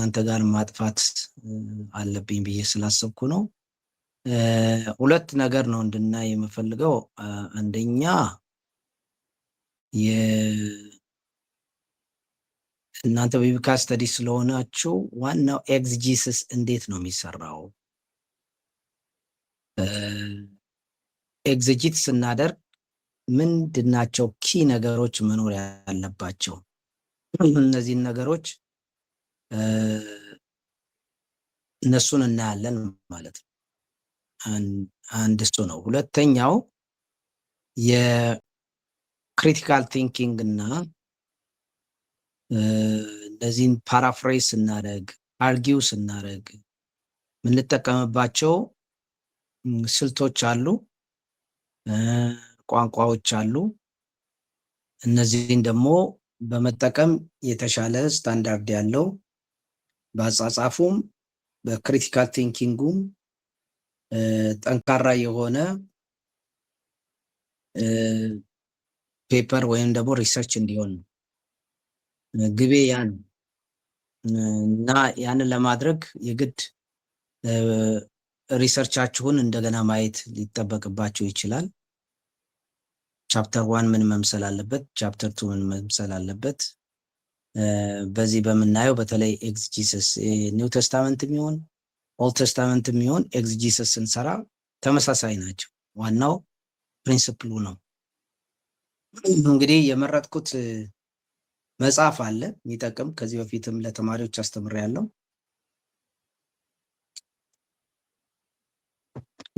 አንተ ጋር ማጥፋት አለብኝ ብዬ ስላሰብኩ ነው። ሁለት ነገር ነው እንድናይ የምፈልገው። አንደኛ እናንተ ቢብሊካል ስተዲ ስለሆናችሁ ዋናው ኤግዚጂሲስ እንዴት ነው የሚሰራው? ኤግዚጂት ስናደርግ ምንድናቸው ኪ ነገሮች መኖር ያለባቸው? እነዚህን ነገሮች እነሱን እናያለን ማለት ነው። አንድ እሱ ነው። ሁለተኛው የክሪቲካል ቲንኪንግ እና እነዚህን ፓራፍሬዝ ስናደርግ አርጊው ስናደርግ የምንጠቀምባቸው ስልቶች አሉ፣ ቋንቋዎች አሉ። እነዚህን ደግሞ በመጠቀም የተሻለ ስታንዳርድ ያለው በአጻጻፉም በክሪቲካል ቲንኪንጉም ጠንካራ የሆነ ፔፐር ወይም ደግሞ ሪሰርች እንዲሆን ግቤ ያን እና ያንን ለማድረግ የግድ ሪሰርቻችሁን እንደገና ማየት ሊጠበቅባችሁ ይችላል። ቻፕተር 1 ምን መምሰል አለበት፣ ቻፕተር 2 ምን መምሰል አለበት። በዚህ በምናየው በተለይ ኤግዚጂሰስ ኒው ቴስታመንት የሚሆን ኦልድ ቴስታመንት የሚሆን ኤግዚጂሰስ ስንሰራ ተመሳሳይ ናቸው። ዋናው ፕሪንሲፕሉ ነው። እንግዲህ የመረጥኩት መጽሐፍ አለ የሚጠቅም፣ ከዚህ በፊትም ለተማሪዎች አስተምሬያለሁ።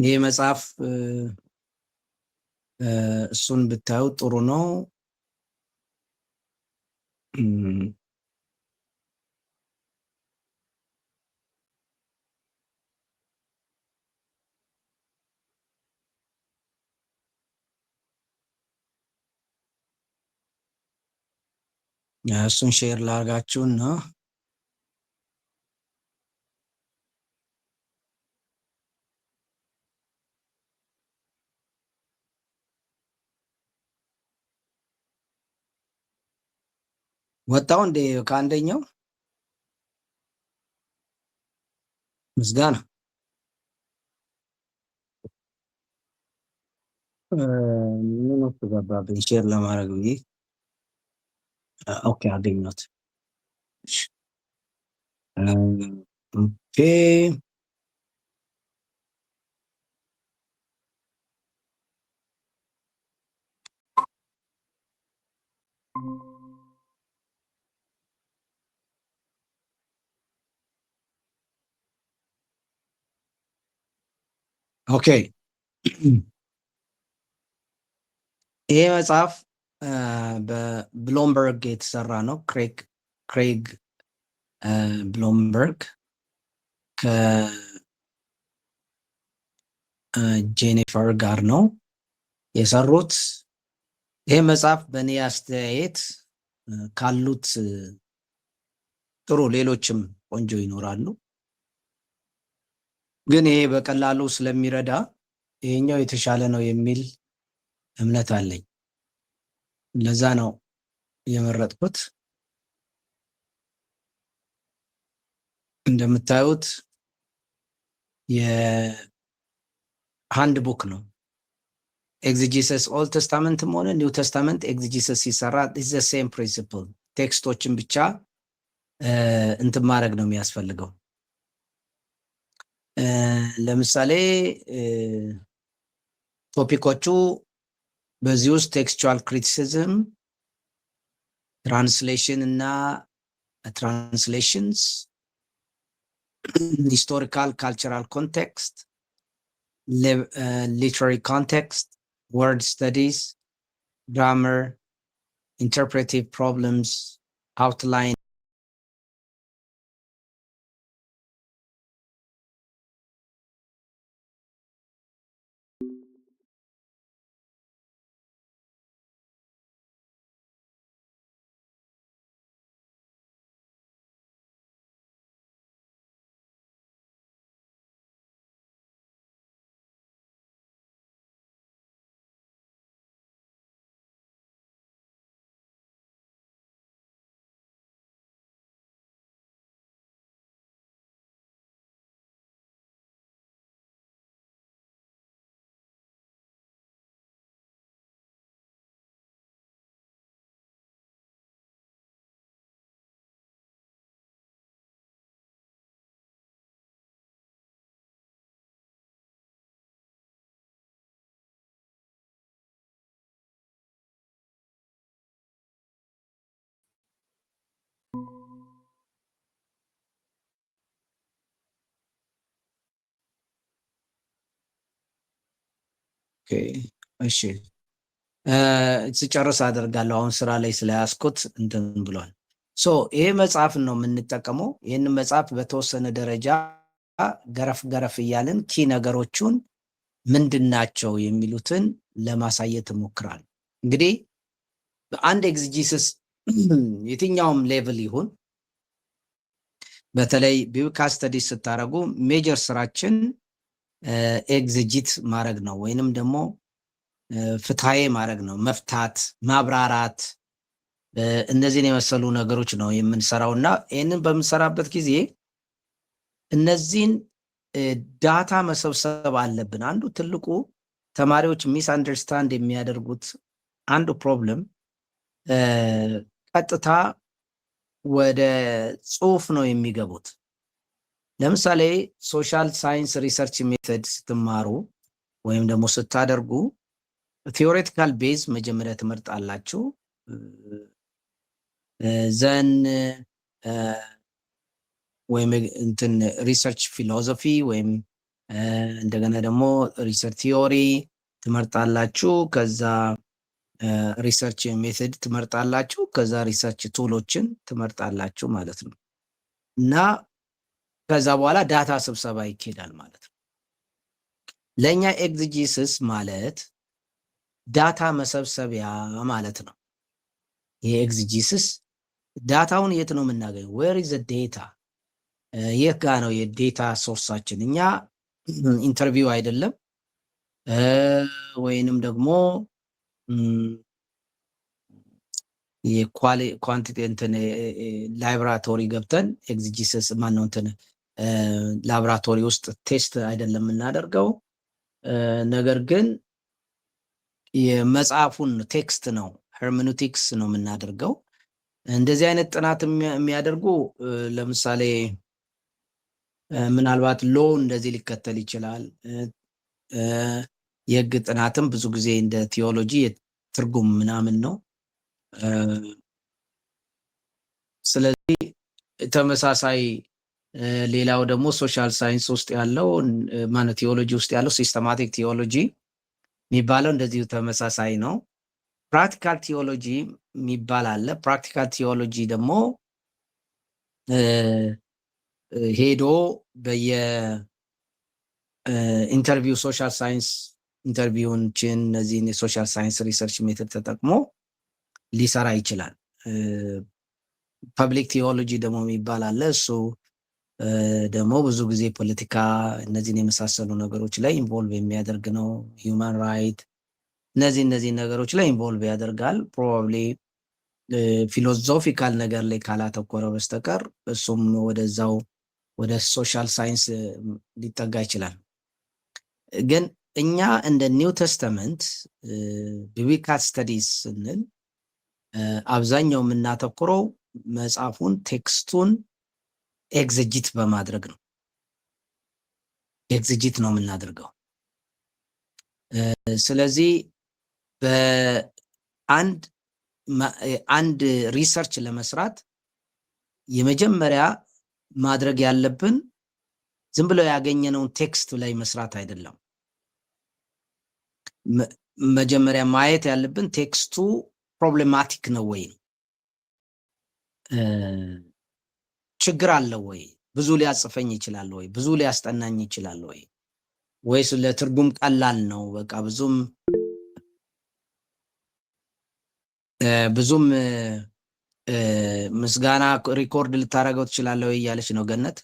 ይህ መጽሐፍ እሱን ብታዩ ጥሩ ነው። እሱን ሼር ላርጋችሁና ወጣው እንደ ከአንደኛው ምስጋና ምን ውስጥ ገባብኝ ሼር ለማድረግ ብዬ። ኦኬ አገኘሁት። ኦኬ ኦኬ ይሄ መጽሐፍ በብሎምበርግ የተሰራ ነው። ክሬግ ብሎምበርግ ከጄኒፈር ጋር ነው የሰሩት። ይሄ መጽሐፍ በእኔ አስተያየት ካሉት ጥሩ፣ ሌሎችም ቆንጆ ይኖራሉ፣ ግን ይሄ በቀላሉ ስለሚረዳ ይሄኛው የተሻለ ነው የሚል እምነት አለኝ። ለዛ ነው የመረጥኩት። እንደምታዩት የሃንድ ቡክ ነው። ኤግዚጂሰስ ኦልድ ቴስታመንትም ሆነ ኒው ቴስታመንት ኤግዚጂሰስ ሲሰራ ኢዝ ዘ ሴም ፕሪንሲፕል። ቴክስቶችን ብቻ እንትን ማድረግ ነው የሚያስፈልገው። ለምሳሌ ቶፒኮቹ በዚህ ውስጥ ቴክስቹዋል ክሪቲሲዝም፣ ትራንስሌሽን እና ትራንስሌሽንስ፣ ሂስቶሪካል ካልቸራል ኮንቴክስት፣ ሊተራሪ ኮንቴክስት፣ word studies, grammar, interpretive problems, outline, እሺ ስጨርስ አደርጋለሁ። አሁን ስራ ላይ ስለያዝኩት እንትን ብሏል። ይሄ መጽሐፍ ነው የምንጠቀመው። ይህን መጽሐፍ በተወሰነ ደረጃ ገረፍ ገረፍ እያልን ኪ ነገሮቹን ምንድን ናቸው የሚሉትን ለማሳየት እሞክራለሁ። እንግዲህ በአንድ ኤግዚጂሲስ የትኛውም ሌቭል ይሁን በተለይ ቢብሊካል ስተዲስ ስታደርጉ ሜጀር ስራችን ኤግዚጂት ማድረግ ነው፣ ወይንም ደግሞ ፍትሐዬ ማድረግ ነው፣ መፍታት፣ ማብራራት፣ እነዚህን የመሰሉ ነገሮች ነው የምንሰራው እና ይህንን በምንሰራበት ጊዜ እነዚህን ዳታ መሰብሰብ አለብን። አንዱ ትልቁ ተማሪዎች ሚስ አንደርስታንድ የሚያደርጉት አንዱ ፕሮብለም ቀጥታ ወደ ጽሁፍ ነው የሚገቡት። ለምሳሌ ሶሻል ሳይንስ ሪሰርች ሜተድ ስትማሩ ወይም ደግሞ ስታደርጉ ቴዎሬቲካል ቤዝ መጀመሪያ ትመርጣላችሁ። ዘን ወይም እንትን ሪሰርች ፊሎሶፊ ወይም እንደገና ደግሞ ሪሰርች ቲዮሪ ትመርጣላችሁ። ከዛ ሪሰርች ሜቶድ ትመርጣላችሁ። ከዛ ሪሰርች ቱሎችን ትመርጣላችሁ ማለት ነው እና ከዛ በኋላ ዳታ ስብሰባ ይካሄዳል ማለት ነው። ለእኛ ኤግዚጂሲስ ማለት ዳታ መሰብሰቢያ ማለት ነው። ይሄ ኤግዚጂሲስ ዳታውን የት ነው የምናገኘው? ዌር ኢዝ ዴታ? የት ጋ ነው የዴታ ሶርሳችን? እኛ ኢንተርቪው አይደለም ወይንም ደግሞ የኳንቲቲ እንትን ላብራቶሪ ገብተን ኤግዚጂሲስ ማነው እንትን ላብራቶሪ ውስጥ ቴስት አይደለም የምናደርገው። ነገር ግን የመጽሐፉን ቴክስት ነው ሄርሜኖቲክስ ነው የምናደርገው። እንደዚህ አይነት ጥናት የሚያደርጉ ለምሳሌ ምናልባት ሎ እንደዚህ ሊከተል ይችላል። የህግ ጥናትም ብዙ ጊዜ እንደ ቲዮሎጂ ትርጉም ምናምን ነው። ስለዚህ ተመሳሳይ ሌላው ደግሞ ሶሻል ሳይንስ ውስጥ ያለው ማለት ቲዮሎጂ ውስጥ ያለው ሲስተማቲክ ቲዮሎጂ የሚባለው እንደዚሁ ተመሳሳይ ነው። ፕራክቲካል ቲዮሎጂ የሚባል አለ። ፕራክቲካል ቲዮሎጂ ደግሞ ሄዶ በየኢንተርቪው ሶሻል ሳይንስ ኢንተርቪውችን እነዚህን የሶሻል ሳይንስ ሪሰርች ሜተድ ተጠቅሞ ሊሰራ ይችላል። ፐብሊክ ቲዮሎጂ ደግሞ የሚባል አለ። እሱ ደግሞ ብዙ ጊዜ ፖለቲካ እነዚህን የመሳሰሉ ነገሮች ላይ ኢንቮልቭ የሚያደርግ ነው። ሂውማን ራይት እነዚህ ነገሮች ላይ ኢንቮልቭ ያደርጋል። ፕሮባብሊ ፊሎዞፊካል ነገር ላይ ካላተኮረ በስተቀር እሱም ወደዛው ወደ ሶሻል ሳይንስ ሊጠጋ ይችላል። ግን እኛ እንደ ኒው ተስተመንት ቢብሊካል ስተዲስ ስንል አብዛኛው የምናተኩረው መጽሐፉን ቴክስቱን ኤግዘጂት በማድረግ ነው። ኤግዘጂት ነው የምናደርገው። ስለዚህ በአንድ ሪሰርች ለመስራት የመጀመሪያ ማድረግ ያለብን ዝም ብለው ያገኘነውን ቴክስት ላይ መስራት አይደለም። መጀመሪያ ማየት ያለብን ቴክስቱ ፕሮብሌማቲክ ነው ወይ፣ ችግር አለው ወይ፣ ብዙ ሊያጽፈኝ ይችላል ወይ፣ ብዙ ሊያስጠናኝ ይችላል ወይ፣ ወይስ ለትርጉም ቀላል ነው፣ በቃ ብዙም ምስጋና ሪኮርድ ልታደርገው ትችላለህ ወይ እያለች ነው ገነት።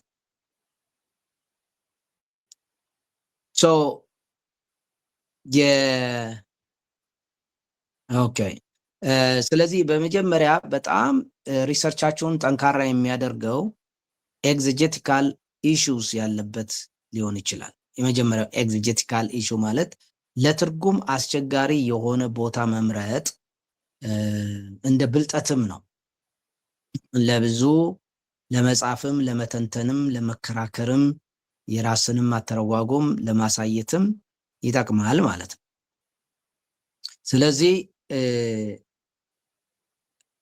ኦኬ ስለዚህ በመጀመሪያ በጣም ሪሰርቻቸውን ጠንካራ የሚያደርገው ኤግዜጀቲካል ኢሹስ ያለበት ሊሆን ይችላል። የመጀመሪያው ኤግዜጀቲካል ኢሹ ማለት ለትርጉም አስቸጋሪ የሆነ ቦታ መምረጥ እንደ ብልጠትም ነው። ለብዙ ለመጻፍም ለመተንተንም ለመከራከርም የራስንም አተረጓጎም ለማሳየትም ይጠቅማል ማለት ነው። ስለዚህ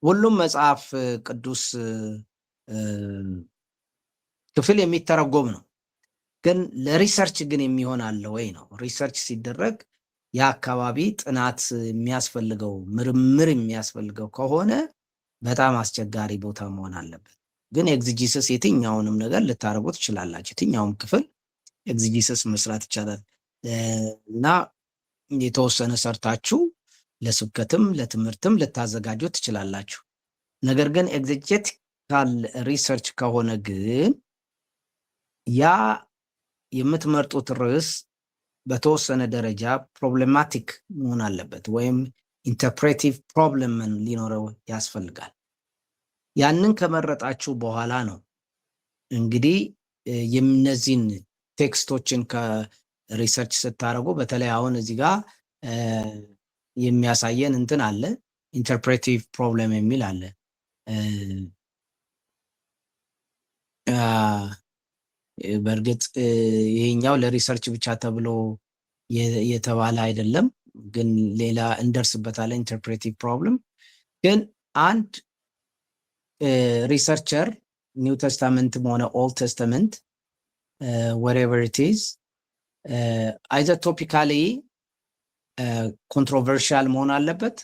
ሁሉም መጽሐፍ ቅዱስ ክፍል የሚተረጎም ነው። ግን ለሪሰርች ግን የሚሆን አለ ወይ ነው። ሪሰርች ሲደረግ ያ አካባቢ ጥናት የሚያስፈልገው ምርምር የሚያስፈልገው ከሆነ በጣም አስቸጋሪ ቦታ መሆን አለበት። ግን ኤግዚጂሲስ የትኛውንም ነገር ልታደርጉ ትችላላችሁ። የትኛውም ክፍል ኤግዚጂሲስ መስራት ይቻላል እና የተወሰነ ሰርታችሁ ለስብከትም ለትምህርትም ልታዘጋጁ ትችላላችሁ። ነገር ግን ኤግዜጀቲካል ሪሰርች ከሆነ ግን ያ የምትመርጡት ርዕስ በተወሰነ ደረጃ ፕሮብሌማቲክ መሆን አለበት፣ ወይም ኢንተርፕሬቲቭ ፕሮብለም ሊኖረው ያስፈልጋል። ያንን ከመረጣችሁ በኋላ ነው እንግዲህ የእነዚህን ቴክስቶችን ከሪሰርች ስታደርጉ፣ በተለይ አሁን እዚህ ጋር የሚያሳየን እንትን አለ፣ ኢንተርፕሬቲቭ ፕሮብለም የሚል አለ። በእርግጥ ይሄኛው ለሪሰርች ብቻ ተብሎ የተባለ አይደለም፣ ግን ሌላ እንደርስበታለን። ኢንተርፕሬቲቭ ፕሮብለም ግን አንድ ሪሰርቸር ኒው ተስታመንትም ሆነ ኦልድ ተስተመንት whatever it is either topically ኮንትሮቨርሻል መሆን አለበት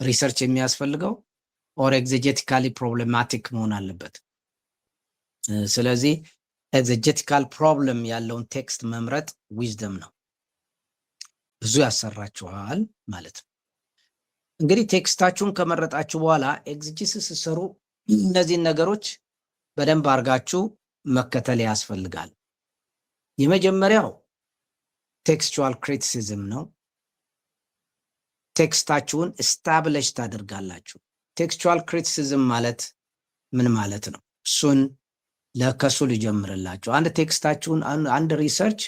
ሪሰርች የሚያስፈልገው፣ ኦር ኤግዜጀቲካሊ ፕሮብሌማቲክ መሆን አለበት። ስለዚህ ኤግዜጀቲካል ፕሮብለም ያለውን ቴክስት መምረጥ ዊዝደም ነው፣ ብዙ ያሰራችኋል ማለት ነው። እንግዲህ ቴክስታችሁን ከመረጣችሁ በኋላ ኤግዜጂሲስ ሲሰሩ እነዚህን ነገሮች በደንብ አድርጋችሁ መከተል ያስፈልጋል። የመጀመሪያው ቴክስቹዋል ክሪቲሲዝም ነው። ቴክስታችሁን ስታብሊሽ ታደርጋላችሁ። ቴክስቹዋል ክሪቲሲዝም ማለት ምን ማለት ነው? እሱን ለከሱ ልጀምርላችሁ። አንድ ቴክስታችሁን አንድ ሪሰርች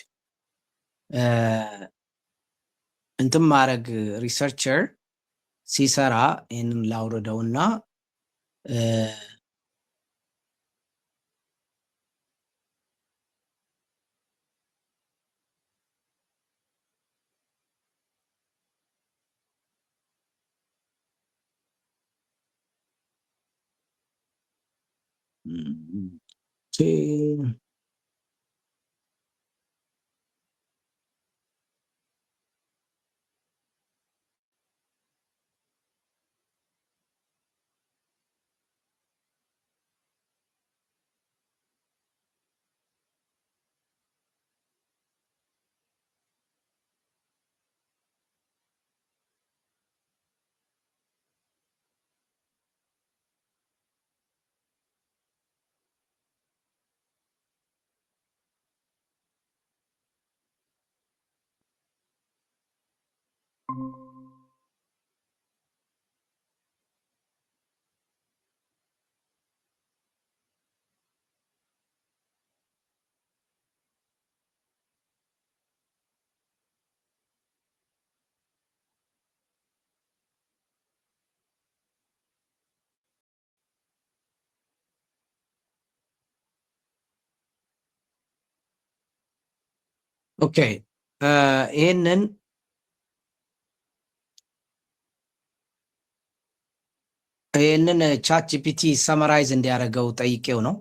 እንትን ማድረግ ሪሰርቸር ሲሰራ ይህንን ላውርደውና ኦኬ ይህንን ቻት ጂፒቲ ሰመራይዝ እንዲያደርገው ጠይቄው ነው፣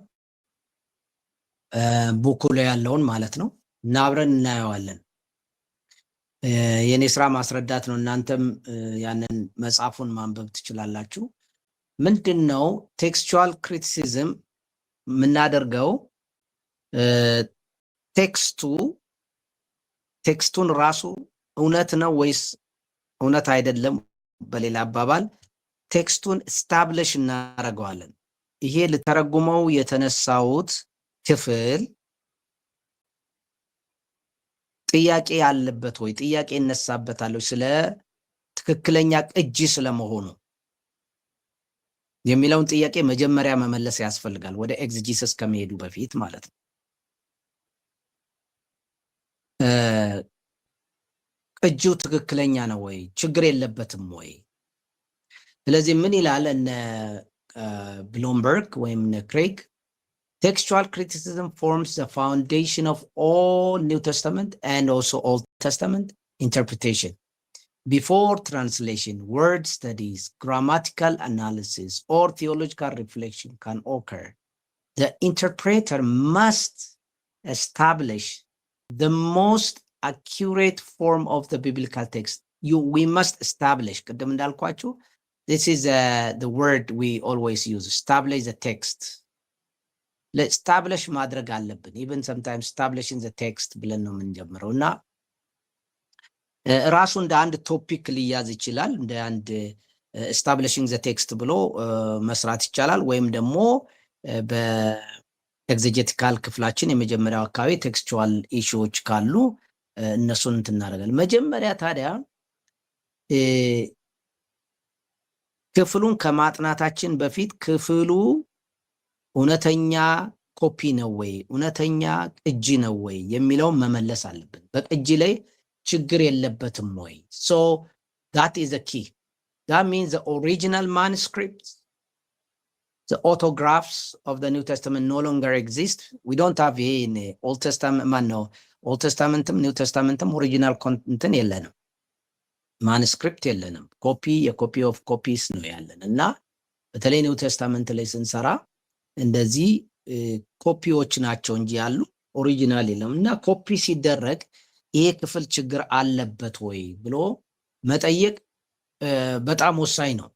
ቡኩ ላይ ያለውን ማለት ነው። እና አብረን እናየዋለን። የኔ ስራ ማስረዳት ነው። እናንተም ያንን መጽሐፉን ማንበብ ትችላላችሁ። ምንድን ነው ቴክስቹዋል ክሪቲሲዝም የምናደርገው? ቴክስቱን ራሱ እውነት ነው ወይስ እውነት አይደለም? በሌላ አባባል ቴክስቱን ስታብሊሽ እናደርገዋለን። ይሄ ልተረጉመው የተነሳውት ክፍል ጥያቄ ያለበት ወይ ጥያቄ ይነሳበታል ስለ ትክክለኛ ቅጂ ስለመሆኑ የሚለውን ጥያቄ መጀመሪያ መመለስ ያስፈልጋል፣ ወደ ኤግዜጂሲስ ከመሄዱ በፊት ማለት ነው። ቅጂው ትክክለኛ ነው ወይ? ችግር የለበትም ወይ? ስለዚህ ምን ይላል እነ ብሉምበርግ ወይም እነ ክሬግ textual criticism forms the foundation of all New Testament and also Old Testament interpretation. Before translation, word studies, grammatical analysis, or theological reflection can occur. The interpreter must establish the most accurate form of the biblical text. We must establish. ቅድም እንዳልኳችሁ this is the word we always use. Establish the text. establish ማድረግ አለብን. Even sometimes establishing the text ብለን ነው የምንጀምረው እና ራሱ እንደ አንድ ቶፒክ ሊያዝ ይችላል። እንደ አንድ establishing the text ብሎ መስራት ይቻላል። ወይም ደግሞ በኤግዜጀቲካል ክፍላችን የመጀመሪያው አካባቢ ቴክስቹዋል ኢሹዎች ካሉ እነሱን እናደርጋለን። መጀመሪያ ታዲያ ክፍሉን ከማጥናታችን በፊት ክፍሉ እውነተኛ ኮፒ ነው ወይ እውነተኛ ቅጂ ነው ወይ የሚለውን መመለስ አለብን። በቅጂ ላይ ችግር የለበትም ወይ? So that is the key. That means the original manuscripts, the autographs of the New Testament no longer exist. We don't have in the Old Testament, Old Testamentum New Testamentum original content የለንም፣ ማኑስክሪፕት የለንም። ኮፒ የኮፒ ኦፍ ኮፒስ ነው ያለን እና በተለይ ኒው ቴስታመንት ላይ ስንሰራ እንደዚህ ኮፒዎች ናቸው እንጂ ያሉ ኦሪጂናል የለም እና ኮፒ ሲደረግ ይሄ ክፍል ችግር አለበት ወይ ብሎ መጠየቅ በጣም ወሳኝ ነው።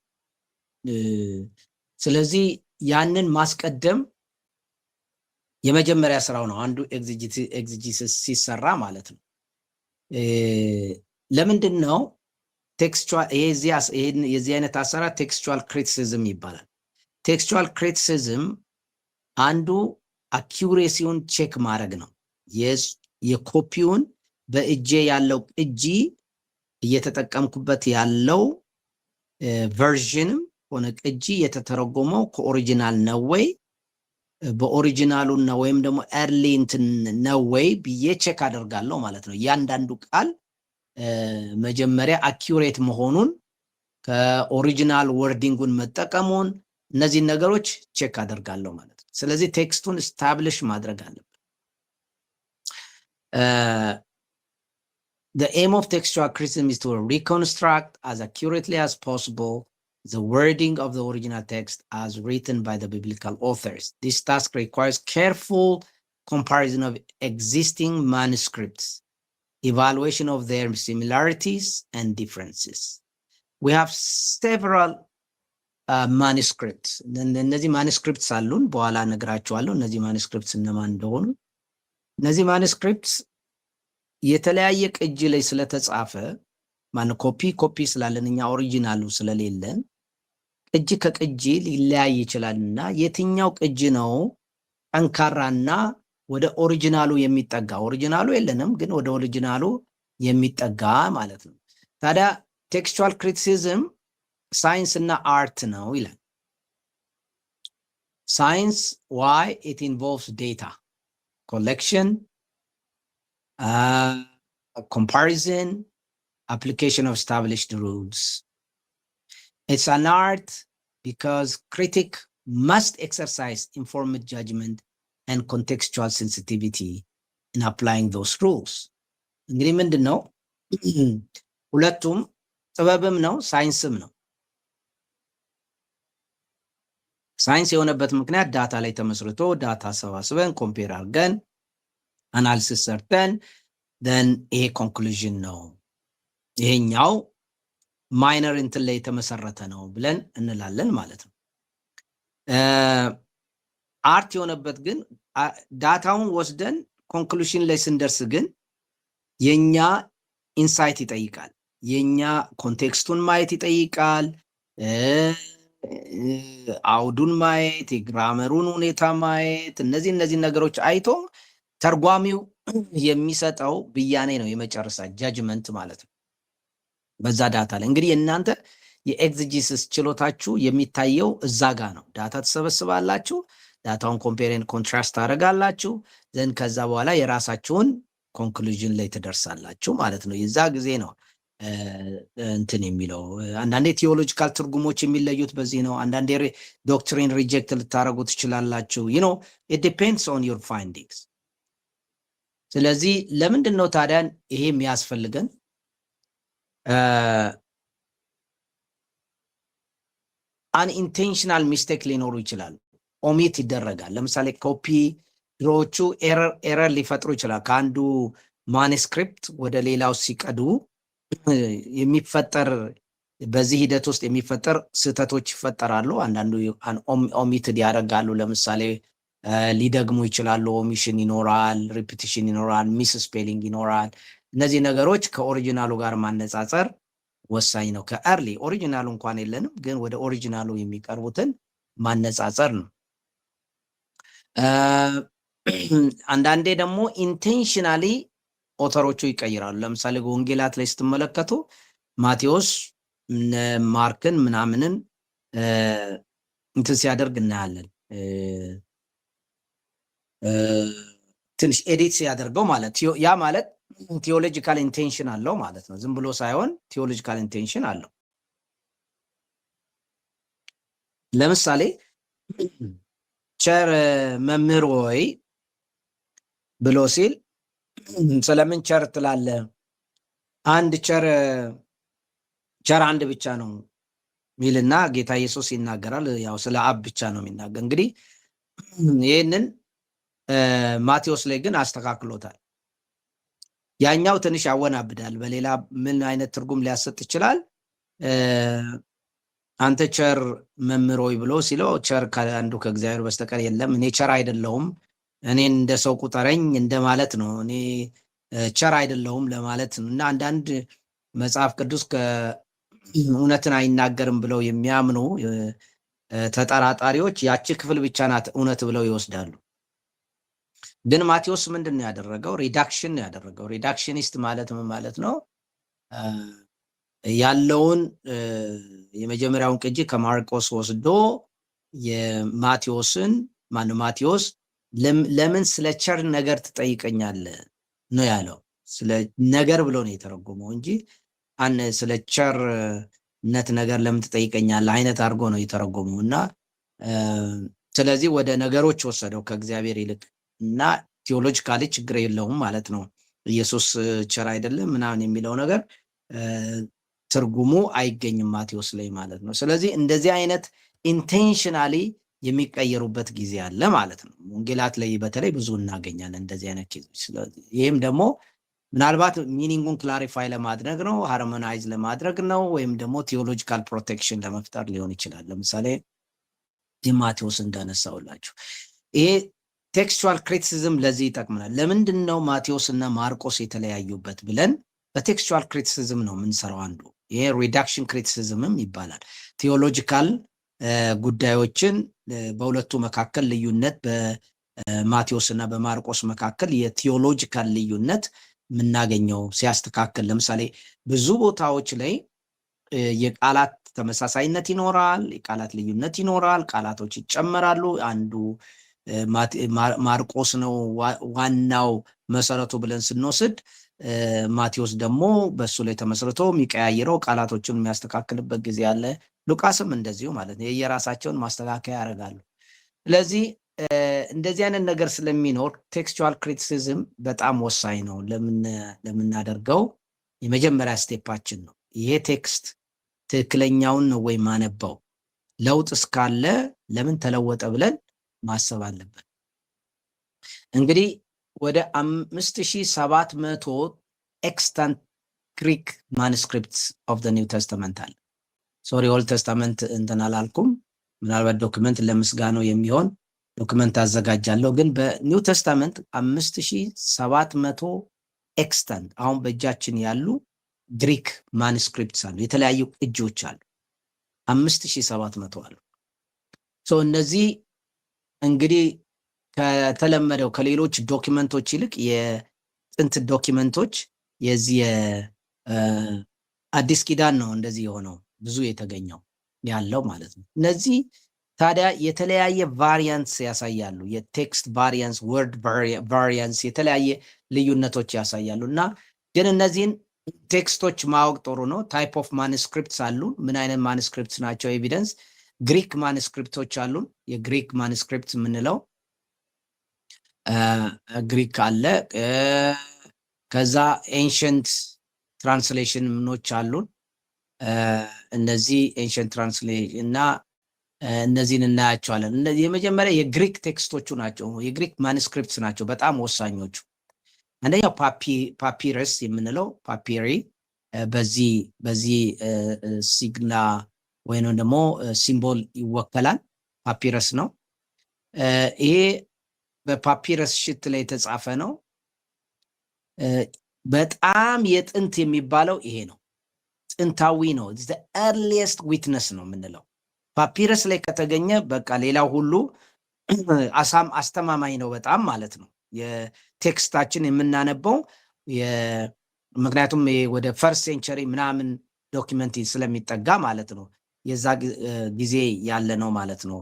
ስለዚህ ያንን ማስቀደም የመጀመሪያ ስራው ነው፣ አንዱ ኤግዚጂሲስ ሲሰራ ማለት ነው። ለምንድን ነው ቴክስቹዋል የዚህ አይነት አሰራር ቴክስቹዋል ክሪቲሲዝም ይባላል። ቴክስቹዋል ክሪቲሲዝም አንዱ አኪዩሬሲውን ቼክ ማድረግ ነው። የኮፒውን በእጄ ያለው ቅጂ እየተጠቀምኩበት ያለው ቨርዥንም ሆነ ቅጂ የተተረጎመው ከኦሪጂናል ነው ወይ በኦሪጂናሉ ነው ወይም ደግሞ ኤርሊ እንትን ነው ወይ ብዬ ቼክ አደርጋለሁ ማለት ነው። እያንዳንዱ ቃል መጀመሪያ አኪዩሬት መሆኑን ከኦሪጂናል ወርዲንጉን መጠቀሙን እነዚህ ነገሮች ቼክ አደርጋለሁ ማለት ነው። ስለዚህ ቴክስቱን ስታብሊሽ ማድረግ አለብን። The aim of textual criticism is to reconstruct as accurately as possible the wording of the original text as written by the biblical authors. This task requires careful comparison of existing manuscripts, evaluation of their similarities and differences. We have several manuscripts. እነዚህ manuscripts አሉን፣ በኋላ እነግራችኋለሁ እነዚህ manuscripts እነማን እንደሆኑ። እነዚህ manuscripts የተለያየ ቅጂ ላይ ስለተጻፈ ማን ኮፒ ስላለን እኛ ኦሪጂናሉ ስለሌለን ቅጂ ከቅጂ ሊለያይ ይችላልና የትኛው ቅጂ ነው ጠንካራና ወደ ኦሪጂናሉ የሚጠጋ? ኦሪጂናሉ የለንም ግን ወደ ኦሪጂናሉ የሚጠጋ ማለት ነው። ታዲያ ቴክስቹዋል ክሪቲሲዝም ሳይንስ እና አርት ነው ይላል። ሳይንስ why it involves data collection, comparison, application of established rules. It's an art because critic must exercise informed judgment and contextual sensitivity in applying those rules. እንግዲህ ምንድን ነው ሁለቱም ጥበብም ነው ሳይንስም ነው። ሳይንስ የሆነበት ምክንያት ዳታ ላይ ተመስርቶ ዳታ ሰባስበን ኮምፔር አድርገን አናሊሲስ ሰርተን then ይሄ ኮንክሉዥን ነው፣ ይሄኛው ማይነር እንትን ላይ የተመሰረተ ነው ብለን እንላለን ማለት ነው። አርት የሆነበት ግን ዳታውን ወስደን ኮንክሉዥን ላይ ስንደርስ ግን የኛ ኢንሳይት ይጠይቃል፣ የኛ ኮንቴክስቱን ማየት ይጠይቃል፣ አውዱን ማየት፣ የግራመሩን ሁኔታ ማየት፣ እነዚህ ነገሮች አይቶ ተርጓሚው የሚሰጠው ብያኔ ነው የመጨረሻ ጃጅመንት ማለት ነው በዛ ዳታ ላይ። እንግዲህ እናንተ የኤግዚጂሲስ ችሎታችሁ የሚታየው እዛ ጋር ነው። ዳታ ተሰበስባላችሁ፣ ዳታውን ኮምፔርን ኮንትራስት ታደርጋላችሁ፣ ዘን ከዛ በኋላ የራሳችሁን ኮንክሉዥን ላይ ትደርሳላችሁ ማለት ነው። የዛ ጊዜ ነው እንትን የሚለው። አንዳንዴ ቲዮሎጂካል ትርጉሞች የሚለዩት በዚህ ነው። አንዳንዴ ዶክትሪን ሪጀክት ልታደርጉ ትችላላችሁ። it depends on your findings. ስለዚህ ለምንድን ነው ታዲያ ይሄ የሚያስፈልገን? አንኢንቴንሽናል ሚስቴክ ሊኖሩ ይችላሉ፣ ኦሚት ይደረጋል። ለምሳሌ ኮፒ ድሮዎቹ ኤረር ሊፈጥሩ ይችላል። ከአንዱ ማኑስክሪፕት ወደ ሌላው ሲቀዱ የሚፈጠር በዚህ ሂደት ውስጥ የሚፈጠር ስህተቶች ይፈጠራሉ። አንዳንዱ ኦሚትድ ያደርጋሉ። ለምሳሌ ሊደግሙ ይችላሉ። ኦሚሽን ይኖራል፣ ሪፒቲሽን ይኖራል፣ ሚስ ስፔሊንግ ይኖራል። እነዚህ ነገሮች ከኦሪጂናሉ ጋር ማነጻጸር ወሳኝ ነው። ከአርሊ ኦሪጂናሉ እንኳን የለንም፣ ግን ወደ ኦሪጂናሉ የሚቀርቡትን ማነጻጸር ነው። አንዳንዴ ደግሞ ኢንቴንሽናሊ ኦተሮቹ ይቀይራሉ። ለምሳሌ ወንጌላት ላይ ስትመለከቱ ማቴዎስ ማርክን ምናምንን እንትን ሲያደርግ እናያለን። ትንሽ ኤዲት ሲያደርገው ማለት ያ ማለት ቴዎሎጂካል ኢንቴንሽን አለው ማለት ነው። ዝም ብሎ ሳይሆን ቴዎሎጂካል ኢንቴንሽን አለው። ለምሳሌ ቸር መምህር ወይ ብሎ ሲል ስለምን ቸር ትላለ? አንድ ቸር አንድ ብቻ ነው ሚልና ጌታ ኢየሱስ ይናገራል። ያው ስለ አብ ብቻ ነው የሚናገር። እንግዲህ ይህንን ማቴዎስ ላይ ግን አስተካክሎታል። ያኛው ትንሽ ያወናብዳል። በሌላ ምን አይነት ትርጉም ሊያሰጥ ይችላል? አንተ ቸር መምህር ሆይ ብሎ ሲለው ቸር ከአንዱ ከእግዚአብሔር በስተቀር የለም፣ እኔ ቸር አይደለሁም፣ እኔን እንደ ሰው ቁጠረኝ እንደማለት ነው። እኔ ቸር አይደለሁም ለማለት ነው። እና አንዳንድ መጽሐፍ ቅዱስ እውነትን አይናገርም ብለው የሚያምኑ ተጠራጣሪዎች ያቺ ክፍል ብቻ ናት እውነት ብለው ይወስዳሉ። ግን ማቴዎስ ምንድን ነው ያደረገው? ሪዳክሽን ነው ያደረገው። ሪዳክሽኒስት ማለት ምን ማለት ነው? ያለውን የመጀመሪያውን ቅጂ ከማርቆስ ወስዶ የማቴዎስን ማቴዎስ ለምን ስለ ቸር ነገር ትጠይቀኛለህ ነው ያለው። ስለ ነገር ብሎ ነው የተረጎመው እንጂ ስለ ቸርነት ነገር ለምን ትጠይቀኛለህ አይነት አድርጎ ነው የተረጎመው። እና ስለዚህ ወደ ነገሮች ወሰደው ከእግዚአብሔር ይልቅ እና ቴዎሎጂካሊ ችግር የለውም ማለት ነው። ኢየሱስ ቸር አይደለም ምናምን የሚለው ነገር ትርጉሙ አይገኝም ማቴዎስ ላይ ማለት ነው። ስለዚህ እንደዚህ አይነት ኢንቴንሽናሊ የሚቀየሩበት ጊዜ አለ ማለት ነው። ወንጌላት ላይ በተለይ ብዙ እናገኛለን እንደዚህ አይነት ኬዞች። ስለዚህ ይህም ደግሞ ምናልባት ሚኒንጉን ክላሪፋይ ለማድረግ ነው፣ ሃርሞናይዝ ለማድረግ ነው፣ ወይም ደግሞ ቴዎሎጂካል ፕሮቴክሽን ለመፍጠር ሊሆን ይችላል። ለምሳሌ ማቴዎስ እንዳነሳውላችሁ ይሄ ቴክስቹዋል ክሪቲሲዝም ለዚህ ይጠቅመናል። ለምንድን ነው ማቴዎስ እና ማርቆስ የተለያዩበት ብለን በቴክስቹዋል ክሪቲሲዝም ነው የምንሰራው አንዱ። ይሄ ሪዳክሽን ክሪቲሲዝምም ይባላል። ቴዎሎጂካል ጉዳዮችን በሁለቱ መካከል ልዩነት፣ በማቴዎስ እና በማርቆስ መካከል የቴዎሎጂካል ልዩነት የምናገኘው ሲያስተካክል፣ ለምሳሌ ብዙ ቦታዎች ላይ የቃላት ተመሳሳይነት ይኖራል፣ የቃላት ልዩነት ይኖራል፣ ቃላቶች ይጨመራሉ። አንዱ ማርቆስ ነው ዋናው መሰረቱ ብለን ስንወስድ፣ ማቴዎስ ደግሞ በሱ ላይ ተመስርቶ የሚቀያይረው ቃላቶችን የሚያስተካክልበት ጊዜ አለ። ሉቃስም እንደዚሁ ማለት ነው፣ የየራሳቸውን ማስተካከያ ያደርጋሉ። ስለዚህ እንደዚህ አይነት ነገር ስለሚኖር ቴክስቹዋል ክሪቲሲዝም በጣም ወሳኝ ነው ለምናደርገው የመጀመሪያ ስቴፓችን ነው። ይሄ ቴክስት ትክክለኛውን ነው ወይ ማነባው፣ ለውጥ እስካለ ለምን ተለወጠ ብለን ማሰብ አለብን። እንግዲህ ወደ 5700 ኤክስታንት ግሪክ ማኑስክሪፕትስ ኦፍ ዘ ኒው ተስተመንት አለ። ሶሪ ኦልድ ተስተመንት እንትን አላልኩም። ምናልባት ዶክመንት ለምስጋናው የሚሆን ዶክመንት አዘጋጃለሁ። ግን በኒው ተስተመንት 5700 ኤክስታንት አሁን በእጃችን ያሉ ግሪክ ማኑስክሪፕትስ አሉ። የተለያዩ ቅጂዎች አሉ። 5700 አሉ። እነዚህ እንግዲህ ከተለመደው ከሌሎች ዶክመንቶች ይልቅ የጥንት ዶክመንቶች የዚህ አዲስ ኪዳን ነው እንደዚህ የሆነው ብዙ የተገኘው ያለው ማለት ነው። እነዚህ ታዲያ የተለያየ ቫሪያንስ ያሳያሉ። የቴክስት ቫሪያንስ፣ ወርድ ቫሪያንስ፣ የተለያየ ልዩነቶች ያሳያሉ። እና ግን እነዚህን ቴክስቶች ማወቅ ጥሩ ነው። ታይፕ ኦፍ ማኑስክሪፕትስ አሉ። ምን አይነት ማኑስክሪፕትስ ናቸው? ኤቪደንስ ግሪክ ማኑስክሪፕቶች አሉ። የግሪክ ማኑስክሪፕት የምንለው ግሪክ አለ። ከዛ ኤንሸንት ትራንስሌሽን ምኖች አሉን። እነዚህ ኤንሸንት ትራንስሌሽን እና እነዚህን እናያቸዋለን። እነዚህ የመጀመሪያ የግሪክ ቴክስቶቹ ናቸው፣ የግሪክ ማኑስክሪፕትስ ናቸው በጣም ወሳኞቹ። አንደኛው ፓፒረስ የምንለው ፓፒሪ በዚህ ሲግና ወይም ደግሞ ሲምቦል ይወከላል። ፓፒረስ ነው። ይሄ በፓፒረስ ሽት ላይ የተጻፈ ነው። በጣም የጥንት የሚባለው ይሄ ነው። ጥንታዊ ነው። the earliest witness ነው የምንለው። ፓፒረስ ላይ ከተገኘ በቃ ሌላው ሁሉ አስተማማኝ ነው በጣም ማለት ነው። የቴክስታችን የምናነበው ምክንያቱም ወደ ፈርስት ሴንቸሪ ምናምን ዶክመንት ስለሚጠጋ ማለት ነው። የዛ ጊዜ ያለ ነው ማለት ነው።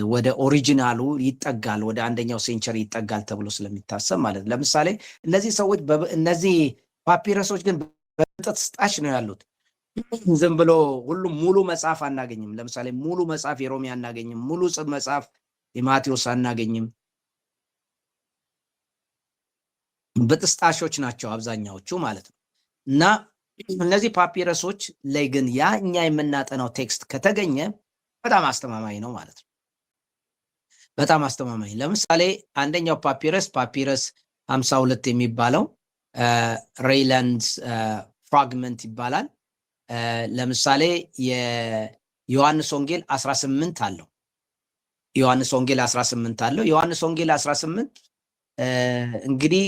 ወደ ኦሪጂናሉ ይጠጋል፣ ወደ አንደኛው ሴንቸሪ ይጠጋል ተብሎ ስለሚታሰብ ማለት ነው። ለምሳሌ እነዚህ ሰዎች እነዚህ ፓፒረሶች ግን በጥስጣሽ ነው ያሉት። ዝም ብሎ ሁሉም ሙሉ መጽሐፍ አናገኝም። ለምሳሌ ሙሉ መጽሐፍ የሮሜ አናገኝም። ሙሉ መጽሐፍ የማቴዎስ አናገኝም። በጥስጣሾች ናቸው አብዛኛዎቹ ማለት ነው። እና እነዚህ ፓፒረሶች ላይ ግን ያ እኛ የምናጠናው ቴክስት ከተገኘ በጣም አስተማማኝ ነው ማለት ነው። በጣም አስተማማኝ። ለምሳሌ አንደኛው ፓፒረስ 52 የሚባለው ሬይላንድ ፍራግመንት ይባላል። ለምሳሌ የዮሐንስ ወንጌል 18 አለው። ዮሐንስ ወንጌል 18 አለው። ዮሐንስ ወንጌል 18 እንግዲህ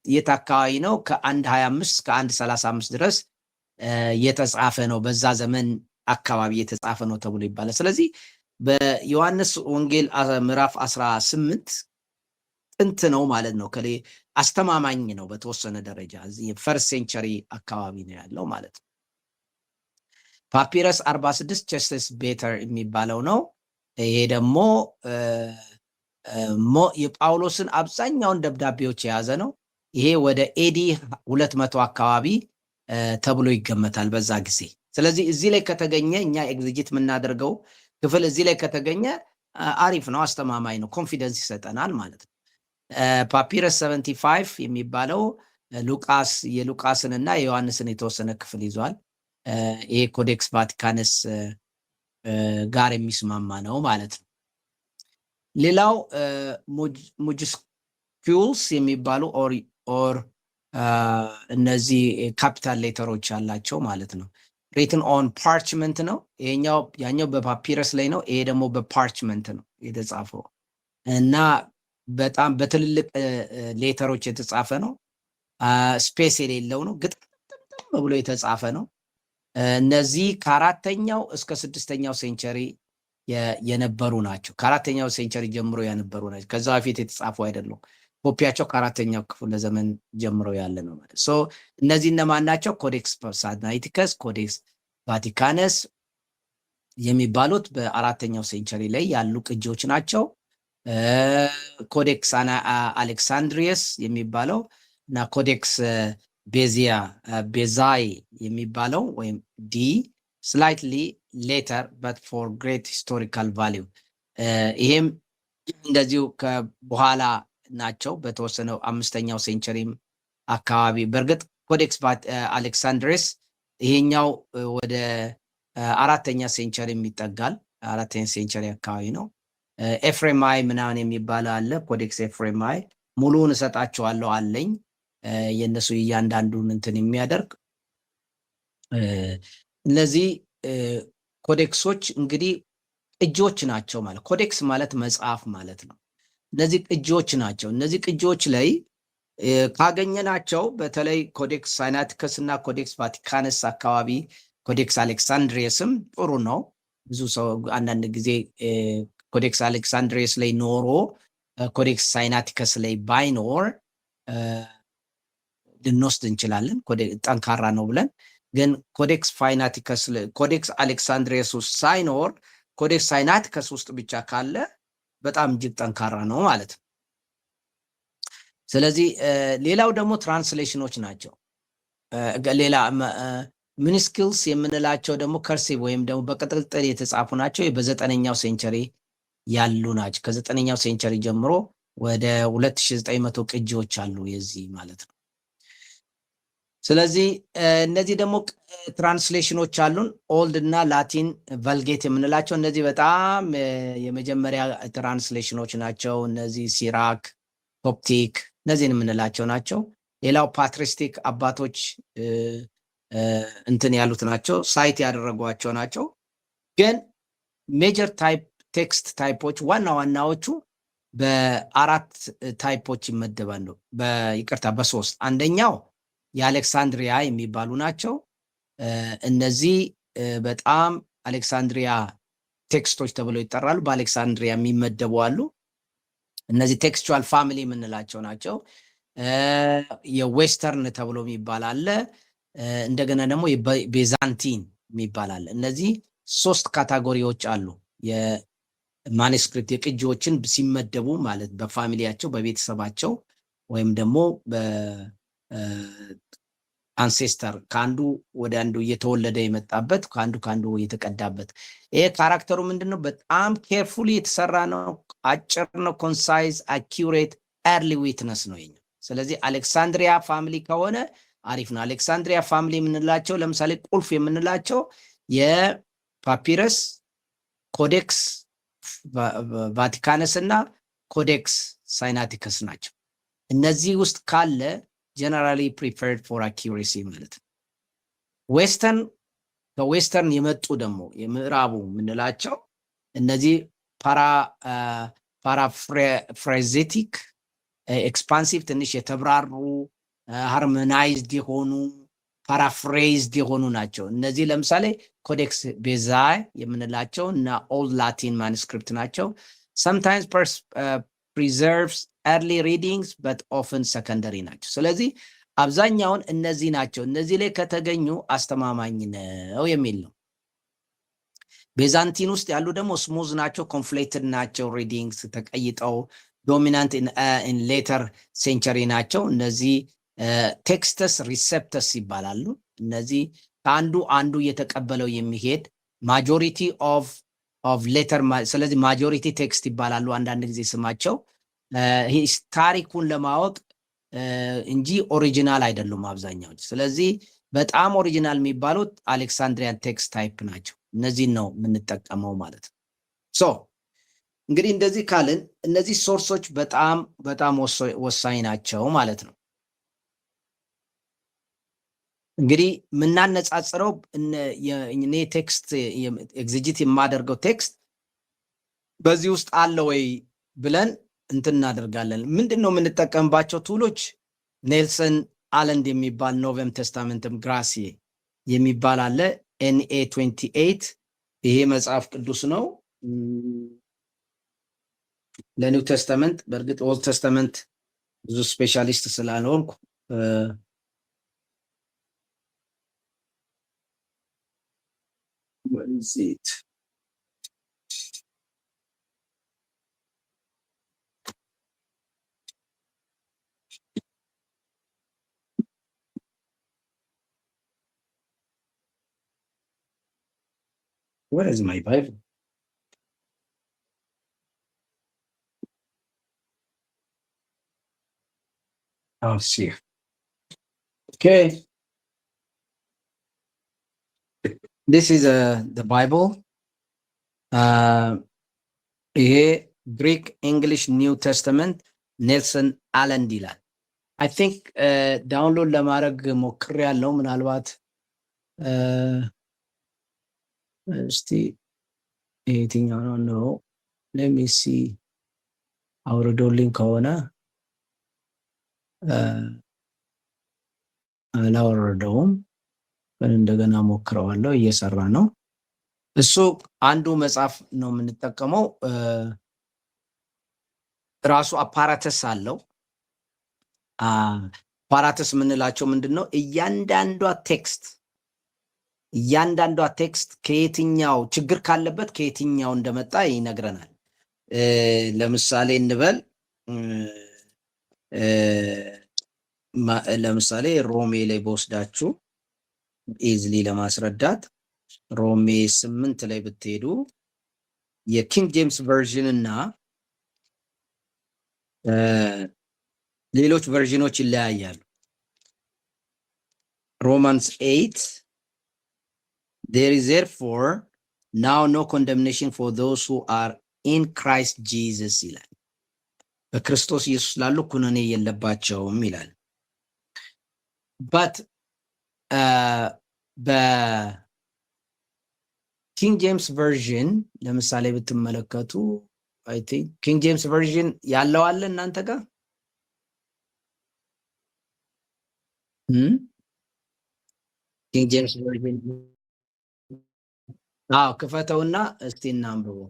የት አካባቢ ነው? ከ1:25 እስከ 1:35 ድረስ የተጻፈ ነው። በዛ ዘመን አካባቢ የተጻፈ ነው ተብሎ ይባላል። ስለዚህ በዮሐንስ ወንጌል ምዕራፍ 18 ጥንት ነው ማለት ነው። አስተማማኝ ነው በተወሰነ ደረጃ። የፈርስት ሴንቸሪ አካባቢ ነው ያለው ማለት ነው። ፓፒረስ 46 ቸስተስ ቤተር የሚባለው ነው። ይሄ ደግሞ የጳውሎስን አብዛኛውን ደብዳቤዎች የያዘ ነው። ይሄ ወደ ኤዲ 200 አካባቢ ተብሎ ይገመታል በዛ ጊዜ። ስለዚህ እዚህ ላይ ከተገኘ እኛ ኤግዚጂት የምናደርገው ክፍል እዚህ ላይ ከተገኘ አሪፍ ነው፣ አስተማማኝ ነው፣ ኮንፊደንስ ይሰጠናል ማለት ነው። ፓፒረስ 75 የሚባለው የሉቃስን እና የዮሐንስን የተወሰነ ክፍል ይዟል። ይሄ ኮዴክስ ቫቲካንስ ጋር የሚስማማ ነው ማለት ነው። ሌላው ሙጅስኩልስ የሚባሉ ኦር እነዚህ ካፒታል ሌተሮች ያላቸው ማለት ነው። ሪትን ኦን ፓርችመንት ነው። ያኛው በፓፒረስ ላይ ነው። ይሄ ደግሞ በፓርችመንት ነው የተጻፈው እና በጣም በትልልቅ ሌተሮች የተጻፈ ነው። ስፔስ የሌለው ነው። ግጥም ብሎ የተጻፈ ነው። እነዚህ ከ4ኛው እስከ 6ኛው ሴንቸሪ የነበሩ ናቸው። ከ4ኛው ሴንቸሪ ጀምሮ የነበሩ ናቸው። ከዛ በፊት የተጻፉ አይደሉም። ኮፒያቸው ከ4ኛው ክፍለ ዘመን ጀምሮ ያለ ነው ማለት ሶ እነዚህ እነማን ናቸው? ኮዴክስ ሳይናይቲከስ፣ ኮዴክስ ቫቲካነስ የሚባሉት በ4ኛው ሴንቸሪ ላይ ያሉ ቅጂዎች ናቸው። ኮዴክስ አሌክሳንድሪየስ የሚባለው እና ኮዴክስ ቤዛይ የሚባለው ወይም ዲ ስላይትሊ ሌተር በት ፎር ግሬት ሂስቶሪካል ቫሊዩ ይሄም እንደዚሁ በኋላ ናቸው። በተወሰነው 5ኛው ሴንቸሪም አካባቢ በእርግጥ ኮዴክስ አሌክሳንድሪየስ ይሄኛው ወደ 4ኛ ሴንቸሪ ይጠጋል። 4ኛ ሴንቸሪ አካባቢ ነው። ኤፍሬማይ ምናምን የሚባለው አለ። ኮዴክስ ኤፍሬማይ ሙሉውን እሰጣቸዋለሁ አለኝ የነሱ እያንዳንዱን እንትን የሚያደርግ እነዚህ ኮዴክሶች እንግዲህ ቅጂዎች ናቸው ማለት ኮዴክስ ማለት መጽሐፍ ማለት ነው። እነዚህ ቅጂዎች ናቸው። እነዚህ ቅጂዎች ላይ ካገኘናቸው በተለይ ኮዴክስ ሳይናቲከስ እና ኮዴክስ ቫቲካንስ አካባቢ ኮዴክስ አሌክሳንድሪየስም ጥሩ ነው። ብዙ ሰው አንዳንድ ጊዜ ኮዴክስ አሌክሳንድሪየስ ላይ ኖሮ ኮዴክስ ሳይናቲከስ ላይ ባይኖር ልንወስድ እንችላለን ጠንካራ ነው ብለን። ግን ኮዴክስ አሌክሳንድሪየስ ውስጥ ሳይኖር ኮዴክስ ሳይናቲከስ ውስጥ ብቻ ካለ በጣም እጅግ ጠንካራ ነው ማለት ነው። ስለዚህ ሌላው ደግሞ ትራንስሌሽኖች ናቸው። ሌላ ሚኒስክልስ የምንላቸው ደግሞ ከርሲቭ ወይም ደግሞ በቅጥልጥል የተጻፉ ናቸው። በ9ኛው ሴንቸሪ ያሉ ናቸው። ከ9ኛው ሴንቸሪ ጀምሮ ወደ 2900 ቅጂዎች አሉ የዚህ ማለት ነው። ስለዚህ እነዚህ ደግሞ ትራንስሌሽኖች አሉን። ኦልድ እና ላቲን ቫልጌት የምንላቸው እነዚህ በጣም የመጀመሪያ ትራንስሌሽኖች ናቸው። እነዚህ ሲራክ፣ ኮፕቲክ እነዚህን የምንላቸው ናቸው። ሌላው ፓትሪስቲክ አባቶች እንትን ያሉት ናቸው፣ ሳይት ያደረጓቸው ናቸው። ግን ሜጀር ታይፕ ቴክስት ታይፖች ዋና ዋናዎቹ በአራት ታይፖች ይመደባሉ። ይቅርታ በሶስት። አንደኛው የአሌክሳንድሪያ የሚባሉ ናቸው። እነዚህ በጣም አሌክሳንድሪያ ቴክስቶች ተብለው ይጠራሉ። በአሌክሳንድሪያ የሚመደቡ አሉ። እነዚህ ቴክስቹዋል ፋሚሊ የምንላቸው ናቸው። የዌስተርን ተብሎ የሚባል አለ። እንደገና ደግሞ ቤዛንቲን የሚባል አለ። እነዚህ ሶስት ካታጎሪዎች አሉ። የማኑስክሪፕት የቅጂዎችን ሲመደቡ ማለት በፋሚሊያቸው በቤተሰባቸው ወይም ደግሞ አንሴስተር ከአንዱ ወደ አንዱ እየተወለደ የመጣበት ከአንዱ የተቀዳበት። ይሄ ካራክተሩ ምንድነው? በጣም ኬርፉሊ የተሰራ ነው። አጭር ነው። ኮንሳይዝ አኪዩሬት ኤርሊ ዊትነስ ነው የኛው። ስለዚህ አሌክሳንድሪያ ፋሚሊ ከሆነ አሪፍ ነው። አሌክሳንድሪያ ፋሚሊ የምንላቸው ለምሳሌ ቁልፍ የምንላቸው የፓፒረስ፣ ኮዴክስ ቫቲካነስ እና ኮዴክስ ሳይናቲከስ ናቸው። እነዚህ ውስጥ ካለ ጀነራሊ ፕሪፈርድ ፎር አኪዩሬሲ ማለት ነው። ዌስተርን ከዌስተርን የመጡ ደግሞ የምዕራቡ የምንላቸው እነዚህ ፓራፍሬዜቲክ ኤክስፓንሲቭ ትንሽ የተብራሩ ሃርሞናይዝድ የሆኑ ፓራፍሬዝድ የሆኑ ናቸው። እነዚህ ለምሳሌ ኮዴክስ ቤዛይ የምንላቸው እና ኦልድ ላቲን ማኑስክሪፕት ናቸው። sometimes preserves early readings but often secondary ናቸው። ስለዚህ አብዛኛውን እነዚህ ናቸው። እነዚህ ላይ ከተገኙ አስተማማኝ ነው የሚል ነው። ቤዛንቲን ውስጥ ያሉ ደግሞ ስሙዝ ናቸው፣ ኮንፍሌትድ ናቸው፣ ሪዲንግስ ተቀይጠው ዶሚናንት ኢን ሌተር ሴንቸሪ ናቸው። እነዚህ ቴክስተስ ሪሴፕተስ ይባላሉ። እነዚህ ከአንዱ አንዱ እየተቀበለው የሚሄድ ማጆሪቲ ኦፍ ሌተር፣ ስለዚህ ማጆሪቲ ቴክስት ይባላሉ አንዳንድ ጊዜ ስማቸው። ታሪኩን ለማወቅ እንጂ ኦሪጂናል አይደሉም አብዛኛዎች። ስለዚህ በጣም ኦሪጂናል የሚባሉት አሌክሳንድሪያን ቴክስት ታይፕ ናቸው። እነዚህን ነው የምንጠቀመው ማለት ነው። ሶ እንግዲህ እንደዚህ ካልን እነዚህ ሶርሶች በጣም በጣም ወሳኝ ናቸው ማለት ነው። እንግዲህ የምናነጻጽረው እኔ ቴክስት ኤግዚጂት የማደርገው ቴክስት በዚህ ውስጥ አለ ወይ ብለን እንትን እናደርጋለን። ምንድን ነው የምንጠቀምባቸው ቱሎች? ኔልሰን አለንድ የሚባል ኖቨም ቴስታመንትም ግራሲዬ የሚባል አለ። NA 28 ይሄ መጽሐፍ ቅዱስ ነው ለኒው ቴስተመንት። በእርግጥ ኦልድ ቴስተመንት ብዙ ስፔሻሊስት ስላልሆንኩ what is it? Where is my Bible? Oh, see. Okay. This is the Bible. ይሄ ግሪክ እንግሊሽ ኒው ቴስተመንት ኔልሰን አለንድ ይላል። አይ ቲንክ ዳውንሎድ ለማድረግ ሞክሬያለሁ። ምናልባት እስቲ የትኛው ነው ነው ለሚሲ አውርዶልኝ ከሆነ አላወረደውም። እንደገና ሞክረዋለሁ። እየሰራ ነው። እሱ አንዱ መጽሐፍ ነው የምንጠቀመው። ራሱ አፓራተስ አለው። አፓራተስ የምንላቸው ምንድን ነው? እያንዳንዷ ቴክስት ከየትኛው ችግር ካለበት ከየትኛው እንደመጣ ይነግረናል። ለምሳሌ እንበል ለምሳሌ ሮሜ ላይ በወስዳችሁ ኢዝሊ ለማስረዳት ሮሜ 8 ላይ ብትሄዱ የኪንግ ጄምስ ቨርዥን እና ሌሎች ቨርዥኖች ይለያያሉ። ሮማንስ 8 there is therefore now no condemnation for those who are in Christ Jesus ይላል። በክርስቶስ ኢየሱስ ላሉ ኩነኔ የለባቸውም ይላል። ባት በኪንግ ጄምስ ቨርዥን ለምሳሌ ብትመለከቱ አይ ቲንክ ኪንግ ጄምስ ቨርዥን ያለው አለ እናንተ ጋር ኪንግ ጄምስ ቨርዥን ክፈተውና እስቲ እናንብበው።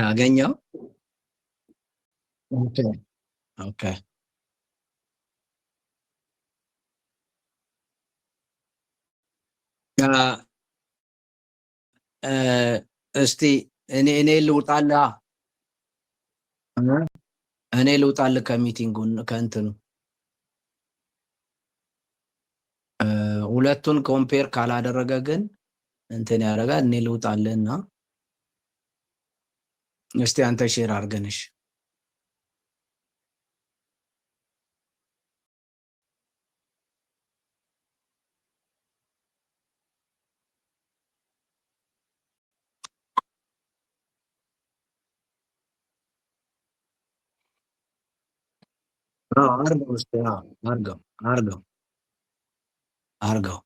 አገኘው። ኦኬ እስቲ እኔ ልውጣልህ እኔ ልውጣልህ ከሚቲንጉ ከእንትኑ ሁለቱን ኮምፔር ካላደረገ ግን እንትን ያደርጋል። እኔ ልውጣልህና እስቲ አንተ ሼር አድርገንሽ አርገው እስቲ አርገው አርገው አርገው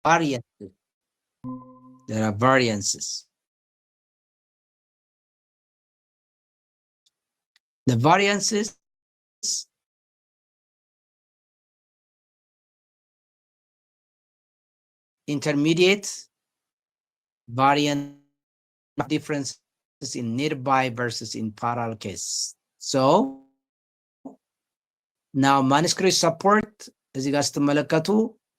variances. There are variances. The variances intermediate variant differences in nearby versus in parallel case. So now manuscript support እዚህ ጋር ስትመለከቱ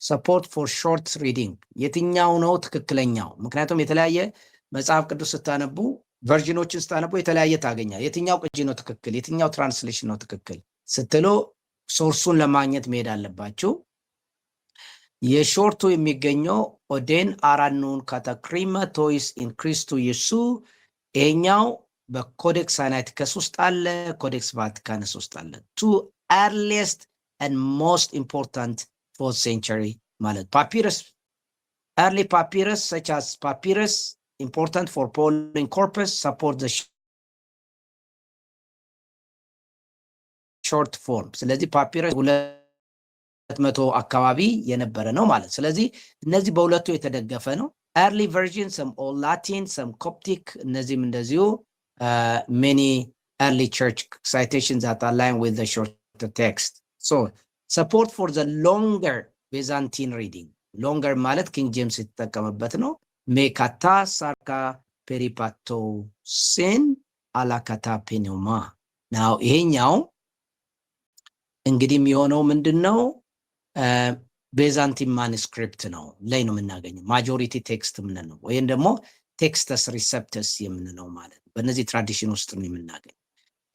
support for short reading የትኛው ነው ትክክለኛው? ምክንያቱም የተለያየ መጽሐፍ ቅዱስ ስታነቡ ቨርዥኖችን ስታነቡ የተለያየ ታገኛል። የትኛው ቅጂ ነው ትክክል፣ የትኛው ትራንስሌሽን ነው ትክክል ስትሉ ሶርሱን ለማግኘት መሄድ አለባችሁ። የሾርቱ የሚገኘው ኦዴን አራኑን ካታክሪማቶይስ ኢን ክሪስቱ ኢየሱ ይሄኛው በኮዴክስ ሳይናይቲከስ ውስጥ አለ፣ ኮዴክስ ቫቲካንስ ውስጥ አለ። ቱ ኤርሊስት and most important 4th century ማለት papyrus, early papyrus such as papyrus important for Pauline corpus support the short form። ስለዚህ papyrus 200 አካባቢ የነበረ ነው ማለት። ስለዚህ እነዚህ በሁለቱ የተደገፈ ነው። early version some old Latin some Coptic እነዚህም እንደዚሁ many early church citations that align with the shorter text. So support for the longer Byzantine reading. Longer ማለት ኪንግ ጄምስ የተጠቀመበት ነው። ሜካታ ሳርካ ፔሪፓቶ ሴን አላካታ ፔኒማ ናው ይሄኛው እንግዲህ የሚሆነው ምንድነው? ቤዛንቲን ማኑስክሪፕት ነው ላይ ነው የምናገኘው። ማጆሪቲ ቴክስት የምንለው ወይም ደግሞ ቴክስተስ ሪሰፕተስ የምንለው ማለት ነው። በእነዚህ ትራዲሽን ውስጥ ነው የምናገኘው።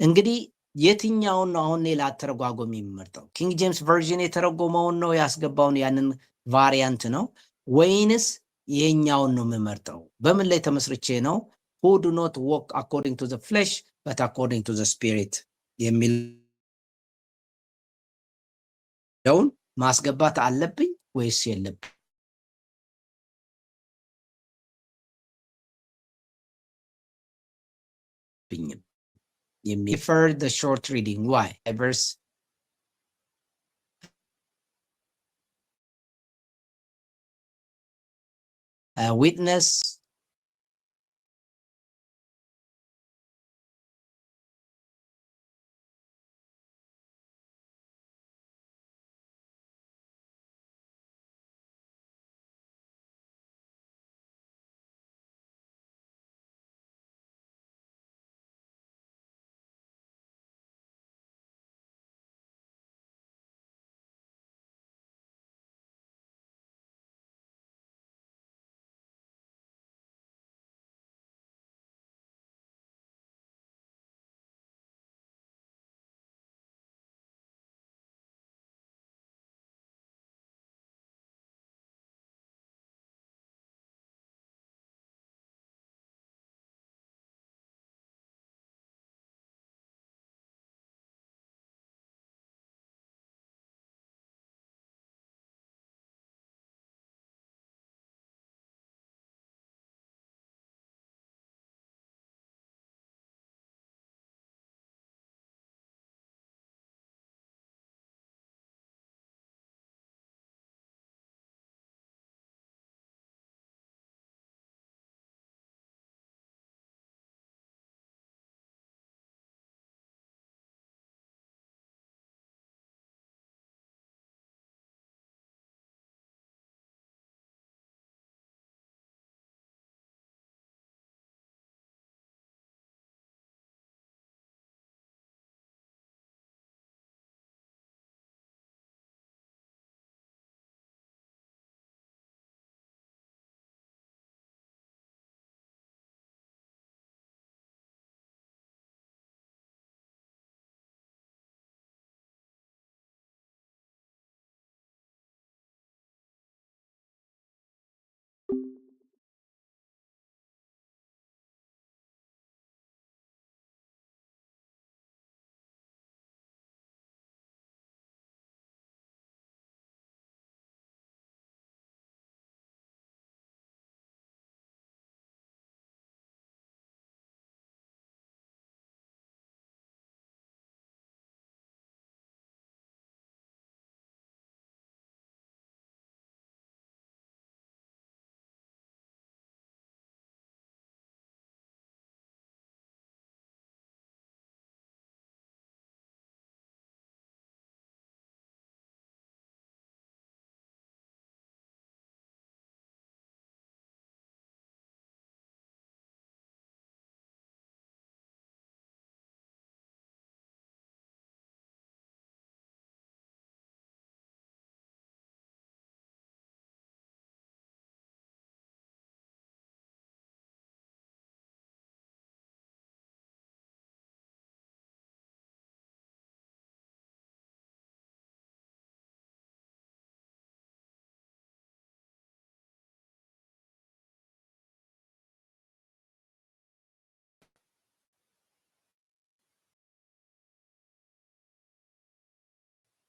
እንግዲህ የትኛውን ነው አሁን ሌላ ተረጓጎም የሚመርጠው? ኪንግ ጄምስ ቨርዥን የተረጎመውን ነው ያስገባውን ያንን ቫሪያንት ነው ወይንስ ይሄኛውን ነው የምመርጠው? በምን ላይ ተመስርቼ ነው? who do not walk according to the flesh but according to the spirit የሚለውን ማስገባት አለብኝ ወይስ የለብኝም? prefer the short reading. Why? Verse witness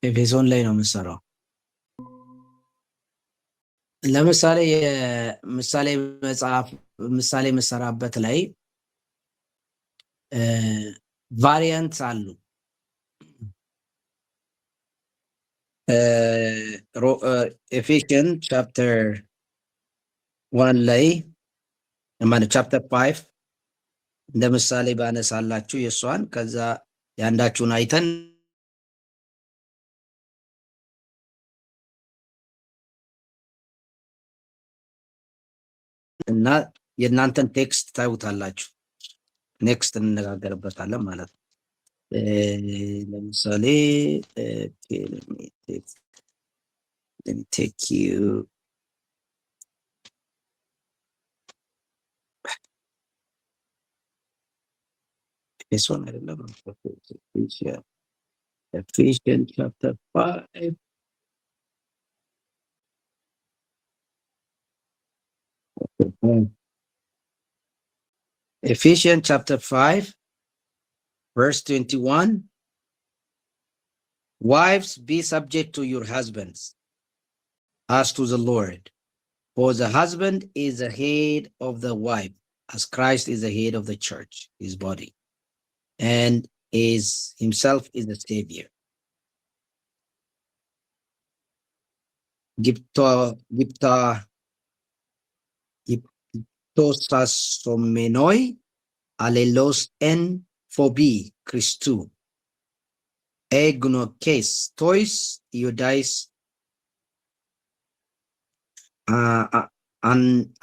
ኤፌሶን ላይ ነው የምንሰራው። ለምሳሌ የምሳሌ መጽሐፍ ምሳሌ የምሰራበት ላይ ቫሪያንት አሉ። ኤፌሽን ቻፕተር 1 ላይ ማለት ቻፕተር 5 እንደ ምሳሌ ባነሳላችሁ የእሷን ከዛ የአንዳችሁን አይተን እና የእናንተን ቴክስት ታዩታላችሁ። ኔክስት እንነጋገርበታለን ማለት ነው። ለምሳሌ ቴክ ዩ ኤፌሶን አይደለም ኤፌሽን ቻፕተር 5 Ephesians chapter 5 verse 21. Wives, be subject to your husbands as to the Lord. For the husband is the head of the wife, as Christ is the head of the church, his body, and is himself is the Savior. Giptosasomenoi alelos en phobi Christu. Egnokes tois iodais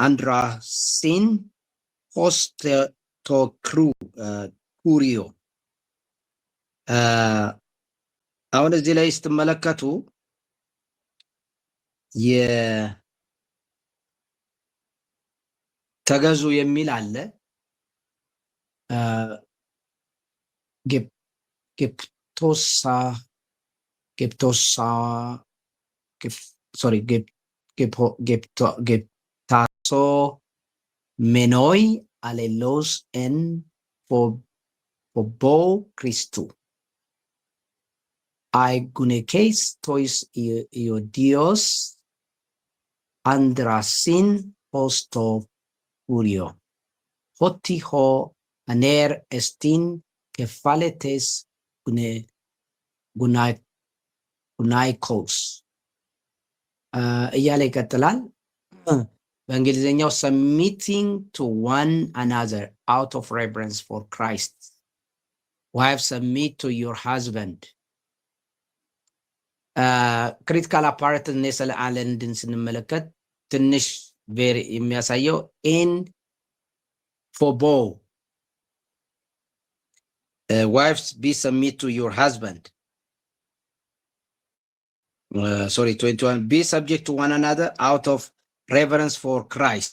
andrasin hostocru ኩሪዮ። አሁን እዚህ ላይ ስትመለከቱ የተገዙ የሚል አለ። ጌፕታሶ ሜኖይ አሌሎስ ኤን ፎቦ ክሪስቱ አይጉኔኬስ ቶይስ ኢዮዲዮስ አንድራሲን ሆስቶ ኩሪዮ ሆቲሆ አኔር ኤስቲን ከፋሌቴስ ጉናይኮስ እያለ ይቀጥላል። በእንግሊዝኛው submitting to one another out of reverence for Christ. Wives, submit to your husband. ክሪቲካል አፓረትነስ አለንድን ስንመለከት ትንሽ ቬሪ የሚያሳየው ኢን ፎቦ wives, be submit to your husband. Sorry, 21. Be subject to one another out of reverence for Christ.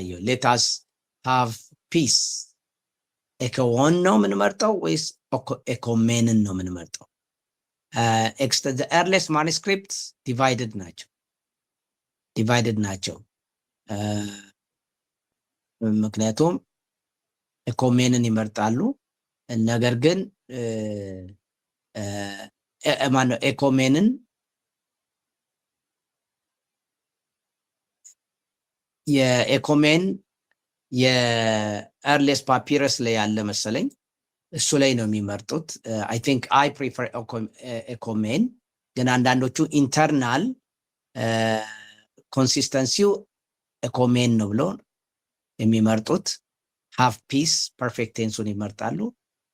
የሚታየው። let us have peace ኤኮን ነው የምንመርጠው ወይስ ኤኮሜንን ነው የምንመርጠው? the earliest manuscripts divided ናቸው። ምክንያቱም ኤኮሜንን ይመርጣሉ። ነገር ግን ማነው ኤኮሜንን የኤኮሜን የኤርሊየስት ፓፒረስ ላይ ያለ መሰለኝ እሱ ላይ ነው የሚመርጡት። አይ ቲንክ አይ ፕሪፈር ኤኮሜን፣ ግን አንዳንዶቹ ኢንተርናል ኮንሲስተንሲው ኤኮሜን ነው ብሎ የሚመርጡት። ሃቭ ፒስ ፐርፌክት ቴንሱን ይመርጣሉ።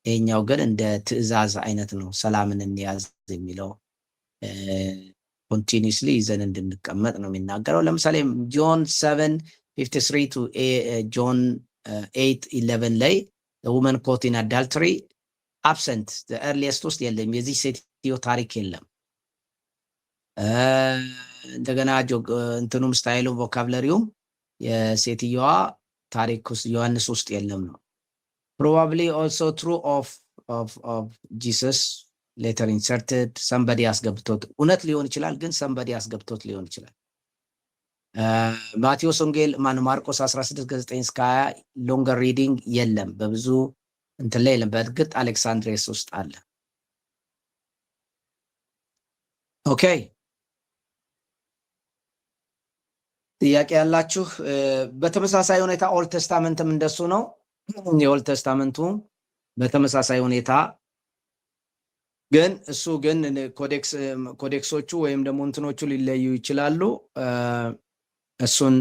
ይሄኛው ግን እንደ ትዕዛዝ አይነት ነው፣ ሰላምን እንያዝ የሚለው ኮንቲኒስሊ ይዘን እንድንቀመጥ ነው የሚናገረው። ለምሳሌ ጆን 7:53 to ጆን 8:11 ላይ ውመን ኮት ኢን አዳልተሪ አብሰንት ኤርሊየስት ውስጥ የለም፣ የዚህ ሴትዮ ታሪክ የለም። እንደገና እንትኑም ስታይሉ ቮካብለሪውም የሴትዮዋ ታሪክ ውስጥ ዮሐንስ ውስጥ የለም ነው። probably also true of Jesus later inserted somebody አስገብቶት እውነት ሊሆን ይችላል፣ ግን somebody አስገብቶት ሊሆን ይችላል። ማቴዎስ ወንጌል ማርቆስ 16:9-20 ሎንገር ሪዲንግ የለም፣ በብዙ እንትን ላይ የለም። በእርግጥ አሌክሳንድሪያስ ውስጥ አለ። ኦኬ ጥያቄ ያላችሁ? በተመሳሳይ ሁኔታ ኦልድ ቴስታመንትም እንደሱ ነው። የኦልድ ቴስታመንቱ በተመሳሳይ ሁኔታ ግን እሱ ግን ኮዴክሶቹ ወይም ደግሞ እንትኖቹ ሊለዩ ይችላሉ። እሱን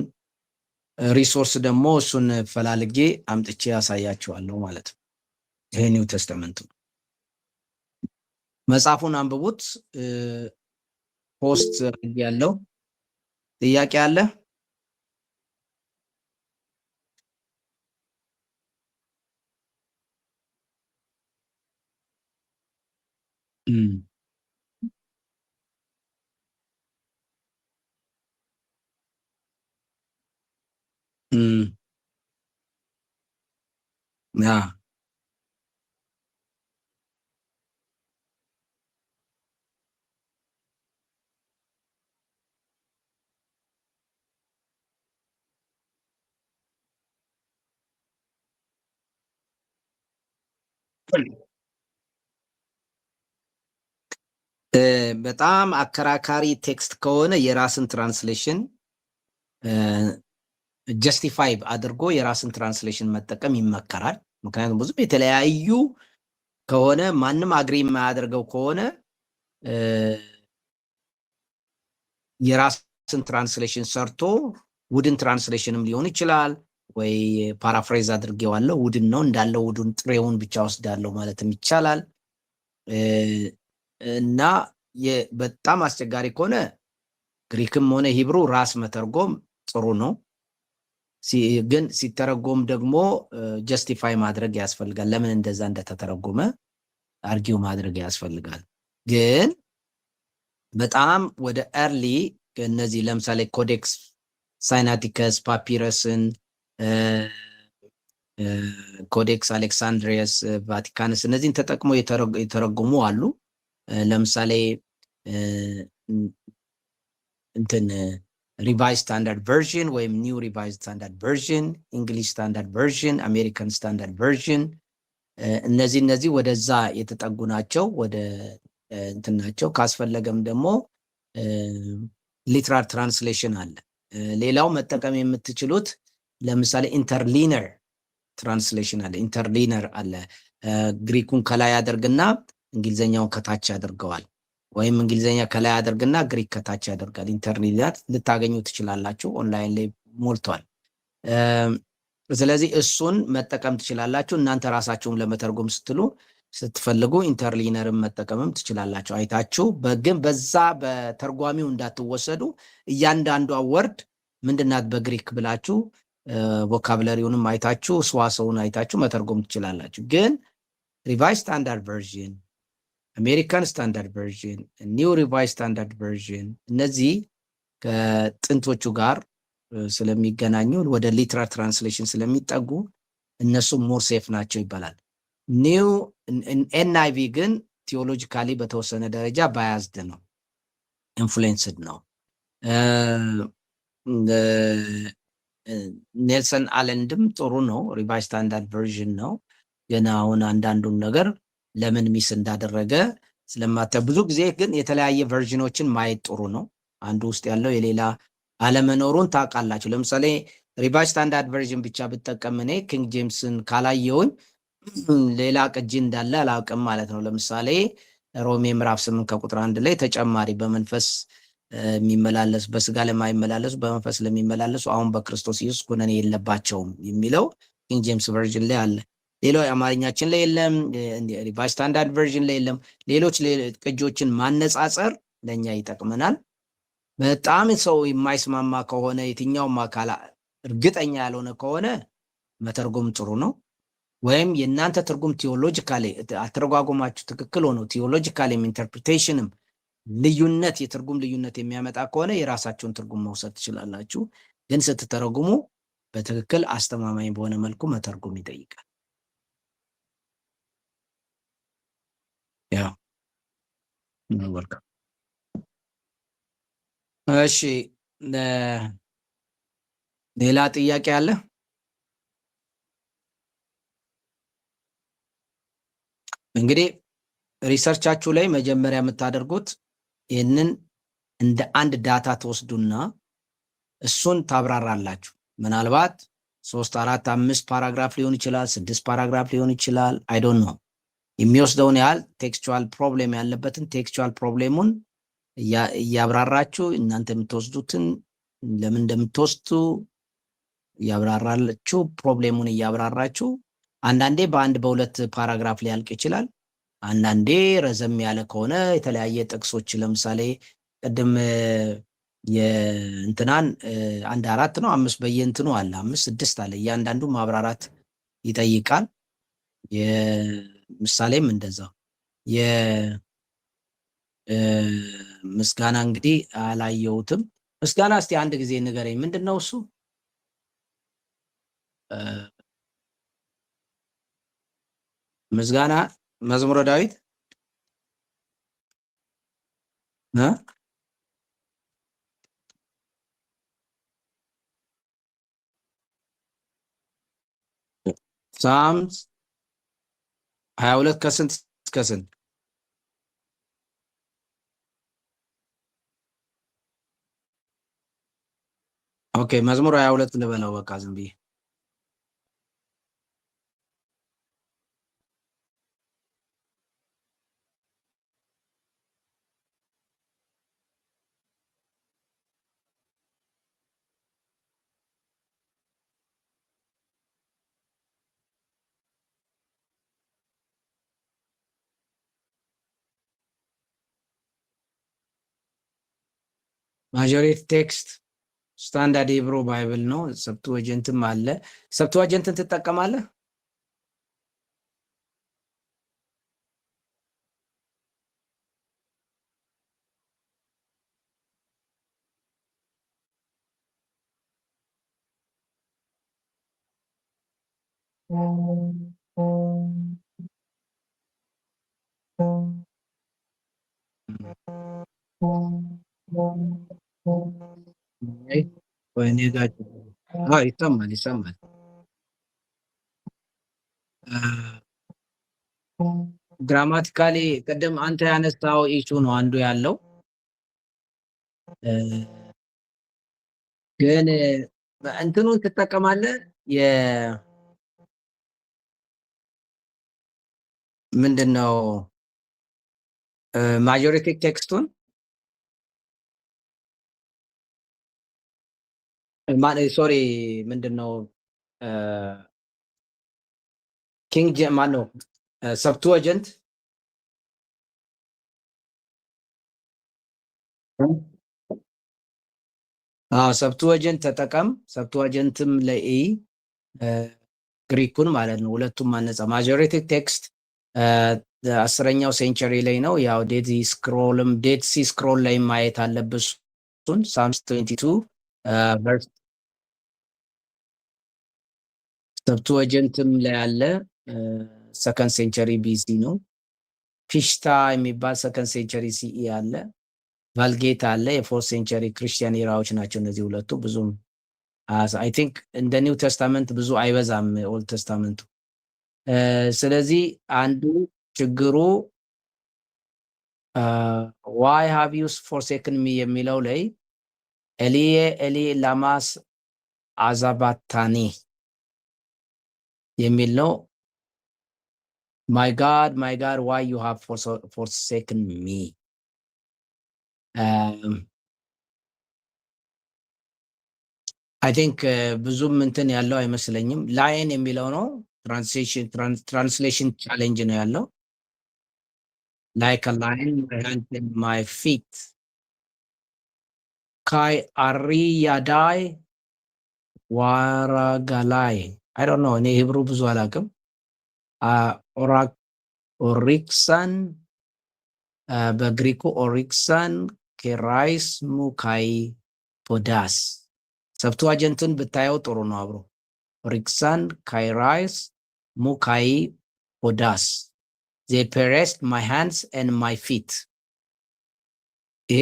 ሪሶርስ ደግሞ እሱን ፈላልጌ አምጥቼ ያሳያችኋለሁ ማለት ነው። ይሄ ኒው ቴስተመንቱ መጽሐፉን አንብቡት። ፖስት ያለው ጥያቄ አለ? ያ በጣም አከራካሪ ቴክስት ከሆነ የራስን ትራንስሌሽን ጀስቲፋይ አድርጎ የራስን ትራንስሌሽን መጠቀም ይመከራል። ምክንያቱም ብዙም የተለያዩ ከሆነ ማንም አግሪ የማያደርገው ከሆነ የራስን ትራንስሌሽን ሰርቶ ውድን ትራንስሌሽንም ሊሆን ይችላል፣ ወይ ፓራፍሬዝ አድርጌዋለሁ ውድን ነው እንዳለው ውድን ጥሬውን ብቻ ወስዳለሁ ማለትም ይቻላል። እና በጣም አስቸጋሪ ከሆነ ግሪክም ሆነ ሂብሩ ራስ መተርጎም ጥሩ ነው። ግን ሲተረጎም ደግሞ ጀስቲፋይ ማድረግ ያስፈልጋል። ለምን እንደዛ እንደተተረጎመ አርጊው ማድረግ ያስፈልጋል። ግን በጣም ወደ ኤርሊ እነዚህ ለምሳሌ ኮዴክስ ሳይናቲከስ፣ ፓፒረስን፣ ኮዴክስ አሌክሳንድሪየስ፣ ቫቲካንስ እነዚህን ተጠቅመው የተረጎሙ አሉ። ለምሳሌ እንትን ሪቫይዝ ስታንዳርድ ቨርዥን ወይም ኒው ሪቫይዝ ስታንዳርድ ቨርዥን፣ እንግሊሽ ስታንዳርድ ቨርዥን፣ አሜሪካን ስታንዳርድ ቨርዥን እነዚህ ወደዛ የተጠጉ ናቸው። ወደ እንትን ናቸው። ካስፈለገም ደግሞ ሊትራል ትራንስሌሽን አለ። ሌላው መጠቀም የምትችሉት ለምሳሌ ኢንተርሊነር ትራንስሌሽን አለ። ኢንተርሊነር አለ። ግሪኩን ከላይ ያደርግና እንግሊዘኛውን ከታች ያደርገዋል፣ ወይም እንግሊዘኛ ከላይ ያደርግና ግሪክ ከታች ያደርጋል። ኢንተርሊነር ልታገኙ ትችላላችሁ፣ ኦንላይን ላይ ሞልቷል። ስለዚህ እሱን መጠቀም ትችላላችሁ። እናንተ ራሳችሁን ለመተርጎም ስትፈልጉ ኢንተርሊነርን መጠቀምም ትችላላችሁ። አይታችሁ ግን በዛ በተርጓሚው እንዳትወሰዱ። እያንዳንዷ ወርድ ምንድናት በግሪክ ብላችሁ ቮካብለሪውንም አይታችሁ ሰዋሰውን አይታችሁ መተርጎም ትችላላችሁ። ግን ሪቫይዝ ስታንዳርድ ቨርዥን፣ አሜሪካን ስታንዳርድ ቨርዥን፣ ኒው ሪቫይዝ ስታንዳርድ ቨርዥን እነዚህ ከጥንቶቹ ጋር ስለሚገናኙ ወደ ሊትራል ትራንስሌሽን ስለሚጠጉ እነሱ ሞር ሴፍ ናቸው ይባላል። ኒው ኤንአይቪ ግን ቲዮሎጂካሊ በተወሰነ ደረጃ ባያዝድ ነው፣ ኢንፍሉዌንስድ ነው። ኔልሰን አለንድም ጥሩ ነው፣ ሪቫይዝ ስታንዳርድ ቨርዥን ነው። ግን አሁን አንዳንዱን ነገር ለምን ሚስ እንዳደረገ ስለማታ ብዙ ጊዜ ግን የተለያየ ቨርዥኖችን ማየት ጥሩ ነው። አንዱ ውስጥ ያለው የሌላ አለመኖሩን ታውቃላችሁ። ለምሳሌ ሪቫይዝ ስታንዳርድ ቨርዥን ብቻ ብጠቀም እኔ ኪንግ ጄምስን ካላየውኝ ሌላ ቅጂ እንዳለ አላውቅም ማለት ነው። ለምሳሌ ሮሜ ምዕራፍ 8 ከቁጥር 1 ላይ ተጨማሪ በመንፈስ የሚመላለሱ በስጋ ለማይመላለሱ በመንፈስ ለሚመላለሱ አሁን በክርስቶስ ኢየሱስ ኩነኔ የለባቸውም የሚለው ኪንግ ጄምስ ቨርዥን ላይ አለ። ሌላው የአማርኛችን ላይ የለም፣ ሪቫይዝ ስታንዳርድ ቨርዥን ላይ የለም። ሌሎች ቅጆችን ማነጻጸር ለእኛ ይጠቅመናል። በጣም ሰው የማይስማማ ከሆነ የትኛውም አካል እርግጠኛ ያልሆነ ከሆነ መተርጎም ጥሩ ነው። ወይም የእናንተ ትርጉም ቲዮሎጂካሊ አተረጓጎማችሁ ትክክል ሆኖ ቲዮሎጂካሊ ኢንተርፕሪቴሽንም ልዩነት የትርጉም ልዩነት የሚያመጣ ከሆነ የራሳችሁን ትርጉም መውሰድ ትችላላችሁ። ግን ስትተረጉሙ በትክክል አስተማማኝ በሆነ መልኩ መተርጎም ይጠይቃል። እሺ፣ ሌላ ጥያቄ አለ? እንግዲህ ሪሰርቻችሁ ላይ መጀመሪያ የምታደርጉት ይህንን እንደ አንድ ዳታ ትወስዱና እሱን ታብራራላችሁ። ምናልባት 3፣ 4፣ 5 ፓራግራፍ ሊሆን ይችላል፣ 6 ፓራግራፍ ሊሆን ይችላል። አይ ዶንት ኖ የሚወስደውን ያህል ቴክስቹዋል ፕሮብሌም ያለበትን ቴክስቹዋል ፕሮብሌሙን እያብራራችሁ እናንተ የምትወስዱትን ለምን እንደምትወስዱ እያብራራችሁ ፕሮብሌሙን እያብራራችሁ አንዳንዴ በአንድ በሁለት ፓራግራፍ ሊያልቅ ይችላል። አንዳንዴ ረዘም ያለ ከሆነ የተለያየ ጥቅሶች ለምሳሌ ቅድም የእንትናን 1፣ 4 ነው 5 በየእንትኑ አለ 5፣ 6 አለ። እያንዳንዱ ማብራራት ይጠይቃል። የምሳሌም እንደዛው ምስጋና እንግዲህ አላየሁትም። ምስጋና እስቲ አንድ ጊዜ ንገረኝ፣ ምንድን ነው እሱ? ምስጋና መዝሙረ ዳዊት ሳምስ 22 ከስንት እስከ ስንት? ኦኬ መዝሙር 22 ልበለው በቃ ዝም ብዬ። ማጆሪቲ ቴክስት ስታንዳርድ ሂብሩ ባይብል ነው። ሰብትወጀንትም አለ። ሰብትወጀንትን ትጠቀማለህ? ወይኔ ጋር ይሰማል ይሰማል። ግራማቲካሊ ቅድም አንተ ያነሳው ኢሹ ነው አንዱ ያለው። ግን እንትኑን ትጠቀማለህ ምንድን ነው ማጆሪቲ ቴክስቱን ሶሪ ምንድን ነው ኪንግ ማን ነው ሰብትወጀንት ሰብትወጀንት ተጠቀም። ሰብትወጀንትም ለኢ ግሪኩን ማለት ነው። ሁለቱም ማነጻ ማጆሪቲ ቴክስት 10ኛው ሴንቸሪ ላይ ነው። ያው ዴድ ሲ ስክሮል ላይ ማየት አለብህ። እሱን ሳምስ 22 ሰብትወጀንትም ላይ ያለ ሰከንድ ሴንቸሪ ቢሲ ነው። ፒሽታ የሚባል ሰከንድ ሴንቸሪ ሲኢ አለ። ቫልጌት አለ። የፎርት ሴንቸሪ ክርስቲያን ኤራዎች ናቸው እነዚህ ሁለቱ። ብዙም አይ ቲንክ እንደ ኒው ተስታመንት ብዙ አይበዛም ኦልድ ተስታመንቱ። ስለዚህ አንዱ ችግሩ ዋይ ሃቭ ዩ ፎርሴክን ሚ የሚለው ላይ ኤሊዬ ኤሊ ላማስ አዛባታኒ የሚል ነው። ማይ ጋድ ዋይ ዩ ሃቭ ፎርሴክን ሚ። አይ ቲንክ ብዙም እንትን ያለው አይመስለኝም። ላይን የሚለው ነው ትራንስሌሽን ቻሌንጅ ነው ያለው። like a lion, my hands and my feet. Kai Ariyadai Waragalai. I don't know. እኔ ሂብሩ ብዙ አላውቅም። ኦሪክሰን በግሪኩ ኦሪክሰን ኬራይስ ሙካይ ፖዳስ። ሰብትዋጀንትን ብታየው ጥሩ ነው አብሮ። ኦሪክሰን ካይራይስ ሙካይ ፖዳስ they pierced my hands and my feet. ይሄ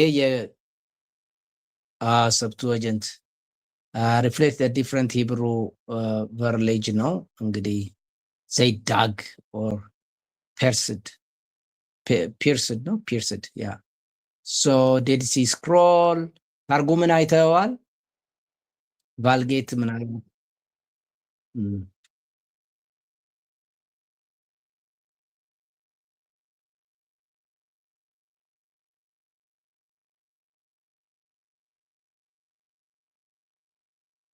የሰብትወጀንት reflect the different Hebrew verbiage ነው እንግዲህ they dug or pierced ነው pierced yeah. So Dead Sea Scroll ታርጉምን አይተዋል? ቫልጌት ምናምን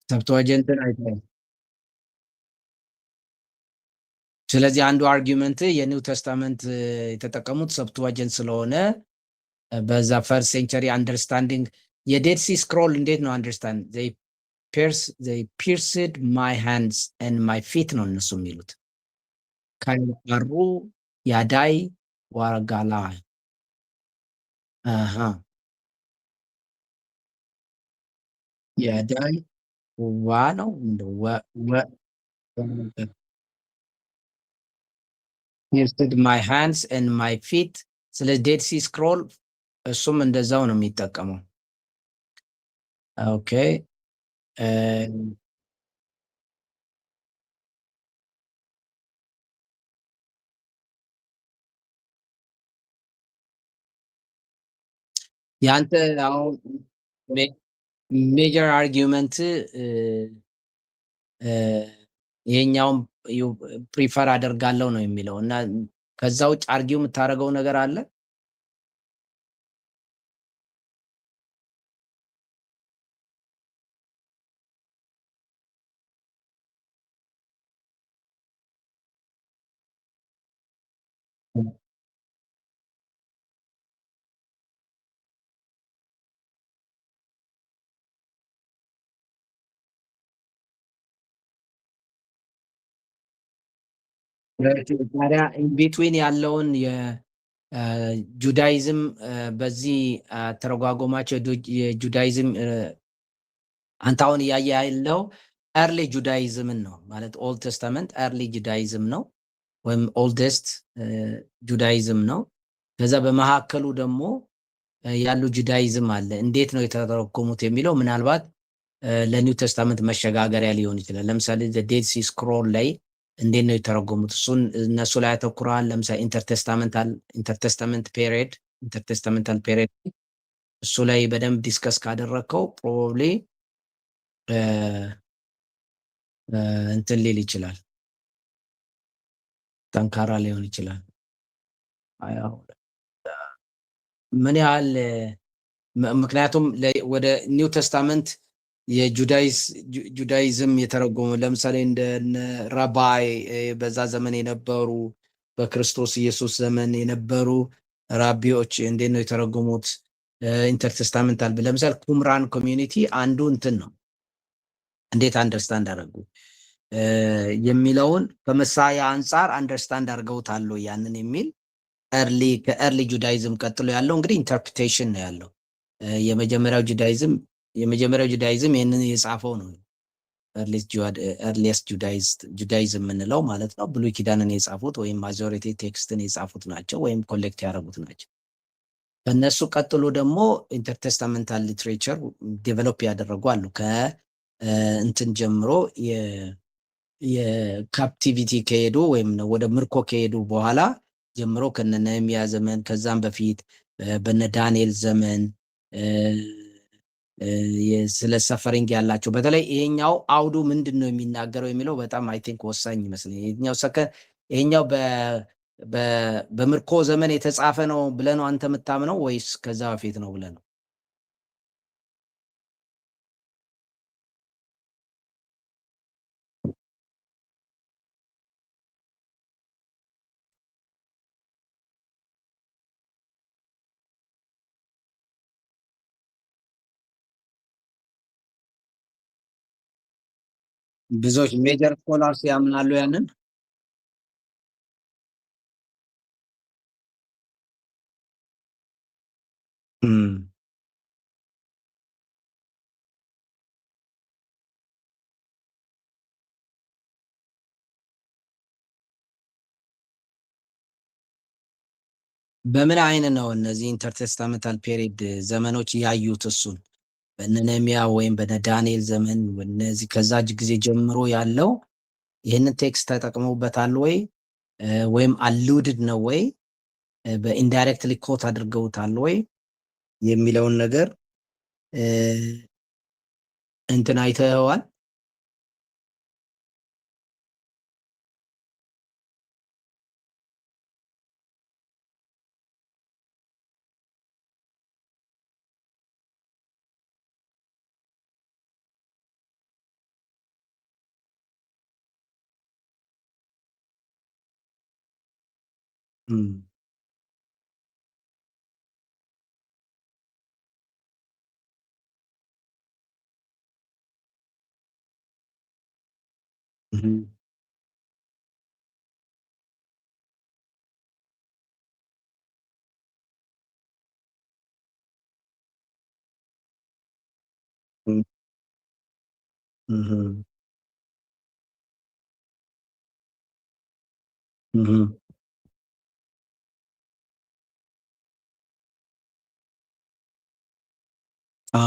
ሰብትወጀንትን አይተዋል። ስለዚህ አንዱ አርጊውመንት የኒው ተስታመንት የተጠቀሙት ሰብትወጀንት ስለሆነ በዛ ፈርስት ሴንቸሪ አንደርስታንዲንግ የዴድ ሲ ስክሮል እንዴት ነው አንደርስታንድ they pierced my hands and my feet ነው እነሱ የሚሉት ካይሩ ያዳይ ዋጋላ ያዳይ ዋ ነው pierced my hands and my feet። ስለ ዴድ ሲ ስክሮል እሱም እንደዛው ነው የሚጠቀመው። ኦኬ ያንተ አሁን ሜጀር አርጊውመንት ይሄኛውን ፕሪፈር አደርጋለሁ ነው የሚለው እና ከዛ ውጭ አርጊው የምታደርገው ነገር አለ? ታዲያ ኢንቢትዊን ያለውን የጁዳይዝም በዚህ ተረጓጎማቸው የጁዳይዝም አንተ አሁን እያየ ያለው ኤርሊ ጁዳይዝምን ነው ማለት ኦልድ ተስተመንት ኤርሊ ጁዳይዝም ነው ወይም ኦልደስት ጁዳይዝም ነው። ከዛ በመካከሉ ደግሞ ያሉ ጁዳይዝም አለ። እንዴት ነው የተተረጎሙት የሚለው ምናልባት ለኒው ተስታመንት መሸጋገሪያ ሊሆን ይችላል። ለምሳሌ ዴድ ሲ ስክሮል ላይ እንዴት ነው የተረጎሙት? እሱን እነሱ ላይ ያተኩራል። ለምሳሌ ኢንተርቴስታመንት ፔሪድ እሱ ላይ በደንብ ዲስከስ ካደረግከው ፕሮባብሊ እንትን ሊል ይችላል፣ ጠንካራ ሊሆን ይችላል። ምን ያህል ምክንያቱም ወደ ኒው ተስታመንት የጁዳይዝም የተረጎመ ለምሳሌ እንደ ራባይ በዛ ዘመን የነበሩ በክርስቶስ ኢየሱስ ዘመን የነበሩ ራቢዎች እንዴት ነው የተረጎሙት? ኢንተርቴስታመንታል ለምሳሌ ኩምራን ኮሚዩኒቲ አንዱ እንትን ነው እንዴት አንደርስታንድ አደረጉ የሚለውን ከመሳያ አንጻር አንደርስታንድ አድርገውታል ያንን የሚል ከኤርሊ ጁዳይዝም ቀጥሎ ያለው እንግዲህ ኢንተርፕሬቴሽን ነው ያለው። የመጀመሪያው ጁዳይዝም ይህንን የጻፈው ነው ኤርሊስት ጁዳይዝም የምንለው ማለት ነው። ብሉይ ኪዳንን የጻፉት ወይም ማጆሪቲ ቴክስትን የጻፉት ናቸው ወይም ኮሌክት ያደረጉት ናቸው። ከነሱ ቀጥሎ ደግሞ ኢንተርቴስታመንታል ሊትሬቸር ዴቨሎፕ ያደረጉ አሉ። ከእንትን ጀምሮ የካፕቲቪቲ ከሄዱ ወይም ወደ ምርኮ ከሄዱ በኋላ ጀምሮ ከነ ነህምያ ዘመን ከዛም በፊት በነ ዳንኤል ዘመን ስለ ሰፈሪንግ ያላቸው በተለይ ይሄኛው አውዱ ምንድን ነው የሚናገረው የሚለው በጣም አይ ቲንክ ወሳኝ ይመስለኛል። ይሄኛው በምርኮ ዘመን የተጻፈ ነው ብለህ ነው አንተ የምታምነው ወይስ ከዛ በፊት ነው ብለህ ነው? ብዙዎች ሜጀር ስኮላርስ ያምናሉ ያንን። በምን አይን ነው እነዚህ ኢንተርቴስታመንታል ፔሪድ ዘመኖች ያዩት? እሱን በነ ነህምያ ወይም በነ ዳንኤል ዘመን እነዚህ ከዛ ጊዜ ጀምሮ ያለው ይህንን ቴክስት ተጠቅመውበታል ወይ ወይም አሉድድ ነው ወይ በኢንዳይሬክትሊ ኮት አድርገውታል ወይ የሚለውን ነገር እንትን አይተዋል?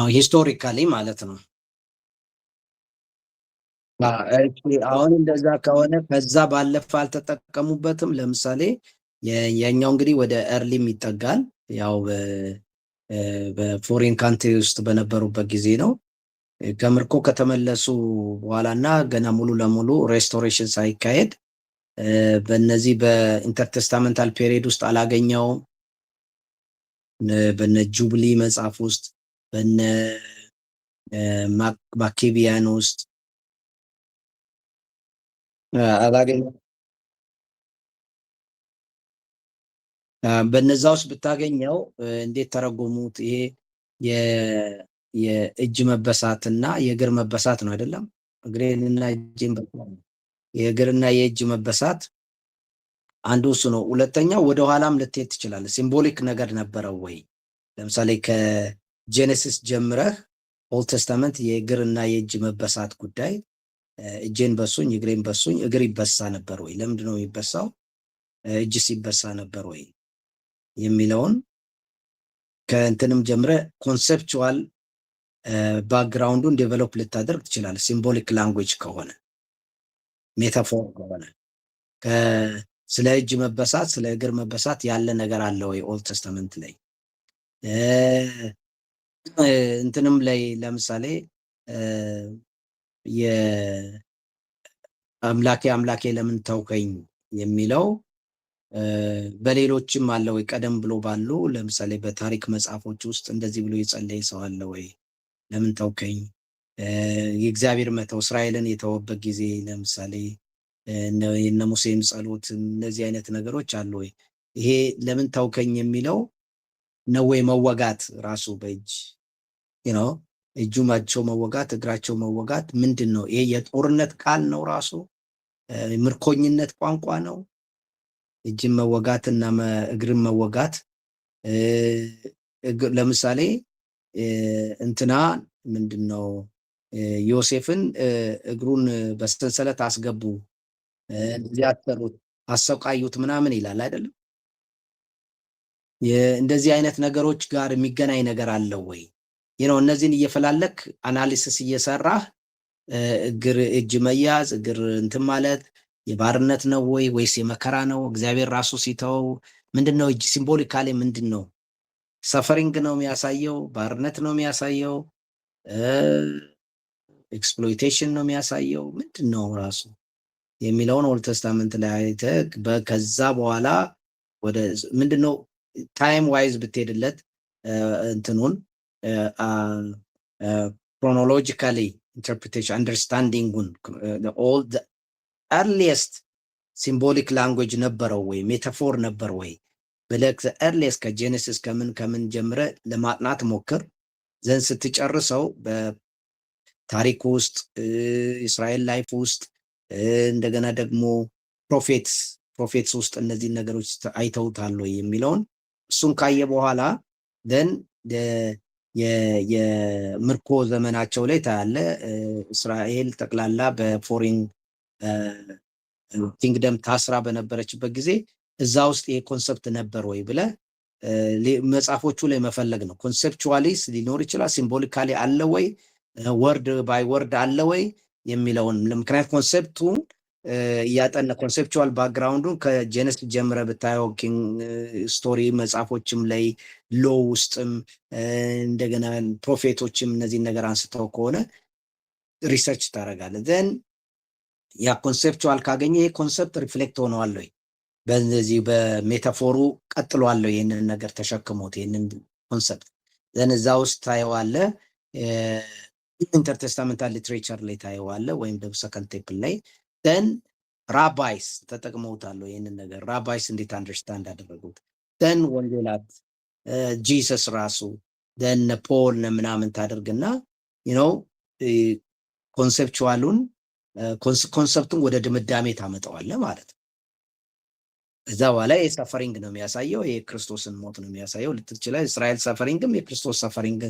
ሂስቶሪካሊ ማለት ነው። አሁን እንደዛ ከሆነ ከዛ ባለፈ አልተጠቀሙበትም። ለምሳሌ የኛው እንግዲህ ወደ ኤርሊም ይጠጋል። ያው በፎሬን ካንትሪ ውስጥ በነበሩበት ጊዜ ነው። ከምርኮ ከተመለሱ በኋላ እና ገና ሙሉ ለሙሉ ሬስቶሬሽን ሳይካሄድ በነዚህ በኢንተርቴስታመንታል ፔሪድ ውስጥ አላገኘውም። በነ ጁብሊ መጽሐፍ ውስጥ በነ ማኬቢያን ውስጥ አላገኘውም። በነዛ ውስጥ ብታገኘው እንዴት ተረጎሙት? ይሄ የእጅ መበሳትና የእግር መበሳት ነው አይደለም? እግሬንና እጅን የእግርና የእጅ መበሳት አንዱ እሱ ነው። ሁለተኛው ወደ ኋላም ልትሄድ ትችላለህ። ሲምቦሊክ ነገር ነበረው ወይ? ለምሳሌ ከጄኔሲስ ጀምረህ ኦልድ ተስተመንት የእግርና የእጅ መበሳት ጉዳይ እጄን በሱኝ እግሬን በሱኝ፣ እግር ይበሳ ነበር ወይ? ለምንድን ነው የሚበሳው? እጅስ ይበሳ ነበር ወይ የሚለውን ከእንትንም ጀምረ ኮንሴፕቹዋል ባክግራውንዱን ዴቨሎፕ ልታደርግ ትችላለህ። ሲምቦሊክ ላንጉጅ ከሆነ ሜታፎር ከሆነ ስለ እጅ መበሳት ስለ እግር መበሳት ያለ ነገር አለ ወይ ኦልድ ተስተመንት ላይ? እንትንም ላይ ለምሳሌ የአምላኬ አምላኬ ለምን ተውከኝ የሚለው በሌሎችም አለ ወይ? ቀደም ብሎ ባሉ ለምሳሌ በታሪክ መጽሐፎች ውስጥ እንደዚህ ብሎ የጸለየ ሰው አለ ወይ? ለምን ተውከኝ? የእግዚአብሔር መተው እስራኤልን የተወበት ጊዜ ለምሳሌ የነ ሙሴን ጸሎት፣ እነዚህ አይነት ነገሮች አሉ ወይ? ይሄ ለምን ተውከኝ የሚለው ነው ወይ መወጋት ራሱ በእጅ ነው እጁማቸው መወጋት እግራቸው መወጋት ምንድን ነው? ይሄ የጦርነት ቃል ነው ራሱ? ምርኮኝነት ቋንቋ ነው? እጅን መወጋት እና እግርን መወጋት ለምሳሌ እንትና ምንድን ነው ዮሴፍን እግሩን በሰንሰለት አስገቡ፣ ያሰሩት፣ አሰቃዩት ምናምን ይላል አይደለም? እንደዚህ አይነት ነገሮች ጋር የሚገናኝ ነገር አለው ወይ? እነዚህን እየፈላለክ አናሊሲስ እየሰራህ እግር እጅ መያዝ እግር እንትን ማለት የባርነት ነው ወይ ወይስ የመከራ ነው? እግዚአብሔር ራሱ ሲተው ምንድነው? እጅ ሲምቦሊካሊ ምንድነው? ሰፈሪንግ ነው የሚያሳየው? ባርነት ነው የሚያሳየው? ኤክስፕሎይቴሽን ነው የሚያሳየው? ምንድነው ራሱ የሚለውን ኦልድ ተስታመንት ላይ አይተህ ከዛ በኋላ ወደ ምንድነው ታይም ዋይዝ ብትሄድለት እንትኑን chronologically interpretation understanding-ን all the earliest symbolic language ነበረው ወይ ሜታፎር ነበር ወይ ብለህ the earliest ከጄኔሲስ ከምን ጀምረ ለማጥናት ሞክር። ዘን ስትጨርሰው በታሪክ ውስጥ እስራኤል ላይፍ ውስጥ እንደገና ደግሞ ፕሮፌትስ ውስጥ እነዚህ ነገሮች አይተውታል ወይ የሚለውን እሱን ካየ በኋላ then የምርኮ ዘመናቸው ላይ ታያለ። እስራኤል ጠቅላላ በፎሪን ኪንግደም ታስራ በነበረችበት ጊዜ እዛ ውስጥ ይሄ ኮንሰፕት ነበር ወይ ብለ መጽሐፎቹ ላይ መፈለግ ነው። ኮንሴፕቹዋሊስ ሊኖር ይችላል፣ ሲምቦሊካሊ አለ ወይ፣ ወርድ ባይ ወርድ አለ ወይ የሚለውን ምክንያት ኮንሴፕቱ እያጠነ ኮንሴፕቹዋል ባክግራውንዱን ከጄኔሲስ ጀምረ ብታየው ስቶሪ መጽሐፎችም ላይ ሎ ውስጥም እንደገና ፕሮፌቶችም እነዚህን ነገር አንስተው ከሆነ ሪሰርች ታደርጋለህ። ዘን ያ ኮንሴፕቹዋል ካገኘ ይሄ ኮንሰፕት ሪፍሌክት ሆነዋል ወይ በዚህ በሜታፎሩ ቀጥሏል ወይ ይህንን ነገር ተሸክሞት ይህንን ኮንሰፕት ዘን እዛ ውስጥ ታየዋለህ። ኢንተርቴስታመንታል ሊትሬቸር ላይ ታየዋለህ ወይም ደግሞ ሰከንድ ቴምፕል ላይ then ራባይስ ተጠቅመውታል ይህንን ነገር ራባይስ እንዴት አንደርስታንድ አደረጉት then ወንጌላት ጂሰስ ራሱ then ፖል ምናምን ታደርግና ኮንሰፕቱን ወደ ድምዳሜ ታመጣዋለህ ማለት ነው። እዛ በኋላ የሰፈሪንግ ነው የሚያሳየው፣ የክርስቶስን ሞት ነው የሚያሳየው ልትል ይችላል። እስራኤል ሰፈሪንግም የክርስቶስ ሰፈሪንግ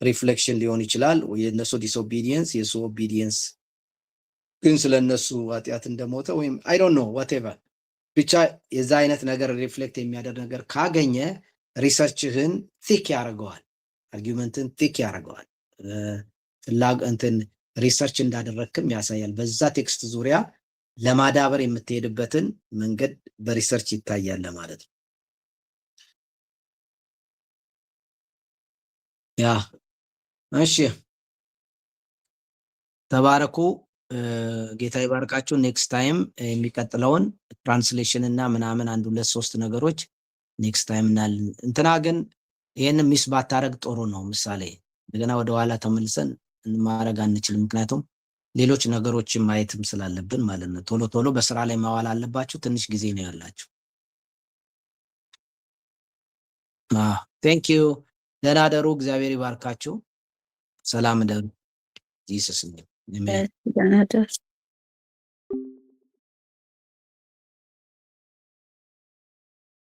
ሪፍሌክሽን ሊሆን ይችላል። የነሱ ዲስኦቢዲየንስ የሱ ኦቢዲየንስ ግን ስለነሱ ኃጢአት እንደሞተ ወይም አይ ዶንት ኖ ዋትኤቨር ብቻ የዛ አይነት ነገር ሪፍሌክት የሚያደርግ ነገር ካገኘ ሪሰርችህን ቲክ ያደርገዋል፣ አርጊውመንትን ቲክ ያደርገዋል። እንትን ሪሰርች እንዳደረግክም ያሳያል። በዛ ቴክስት ዙሪያ ለማዳበር የምትሄድበትን መንገድ በሪሰርች ይታያል ማለት ነው። ያ እሺ፣ ተባረኩ። ጌታ ይባርካችሁ። ኔክስት ታይም የሚቀጥለውን ትራንስሌሽን እና ምናምን 1 2 3 ነገሮች ኔክስት ታይም እናልን። እንትና ግን ይሄንን ሚስ ባታረግ ጥሩ ነው። ምሳሌ እንደገና ወደ ኋላ ተመልሰን ማድረግ አንችልም፣ ምክንያቱም ሌሎች ነገሮችን ማየትም ስላለብን ማለት ነው። ቶሎ ቶሎ በስራ ላይ ማዋል አለባችሁ። ትንሽ ጊዜ ነው ያላችሁ። ቴንክ ዩ። ደህና ደሩ። እግዚአብሔር ይባርካችሁ። ሰላም ደሩ። ጂሰስ ኔም አሜን።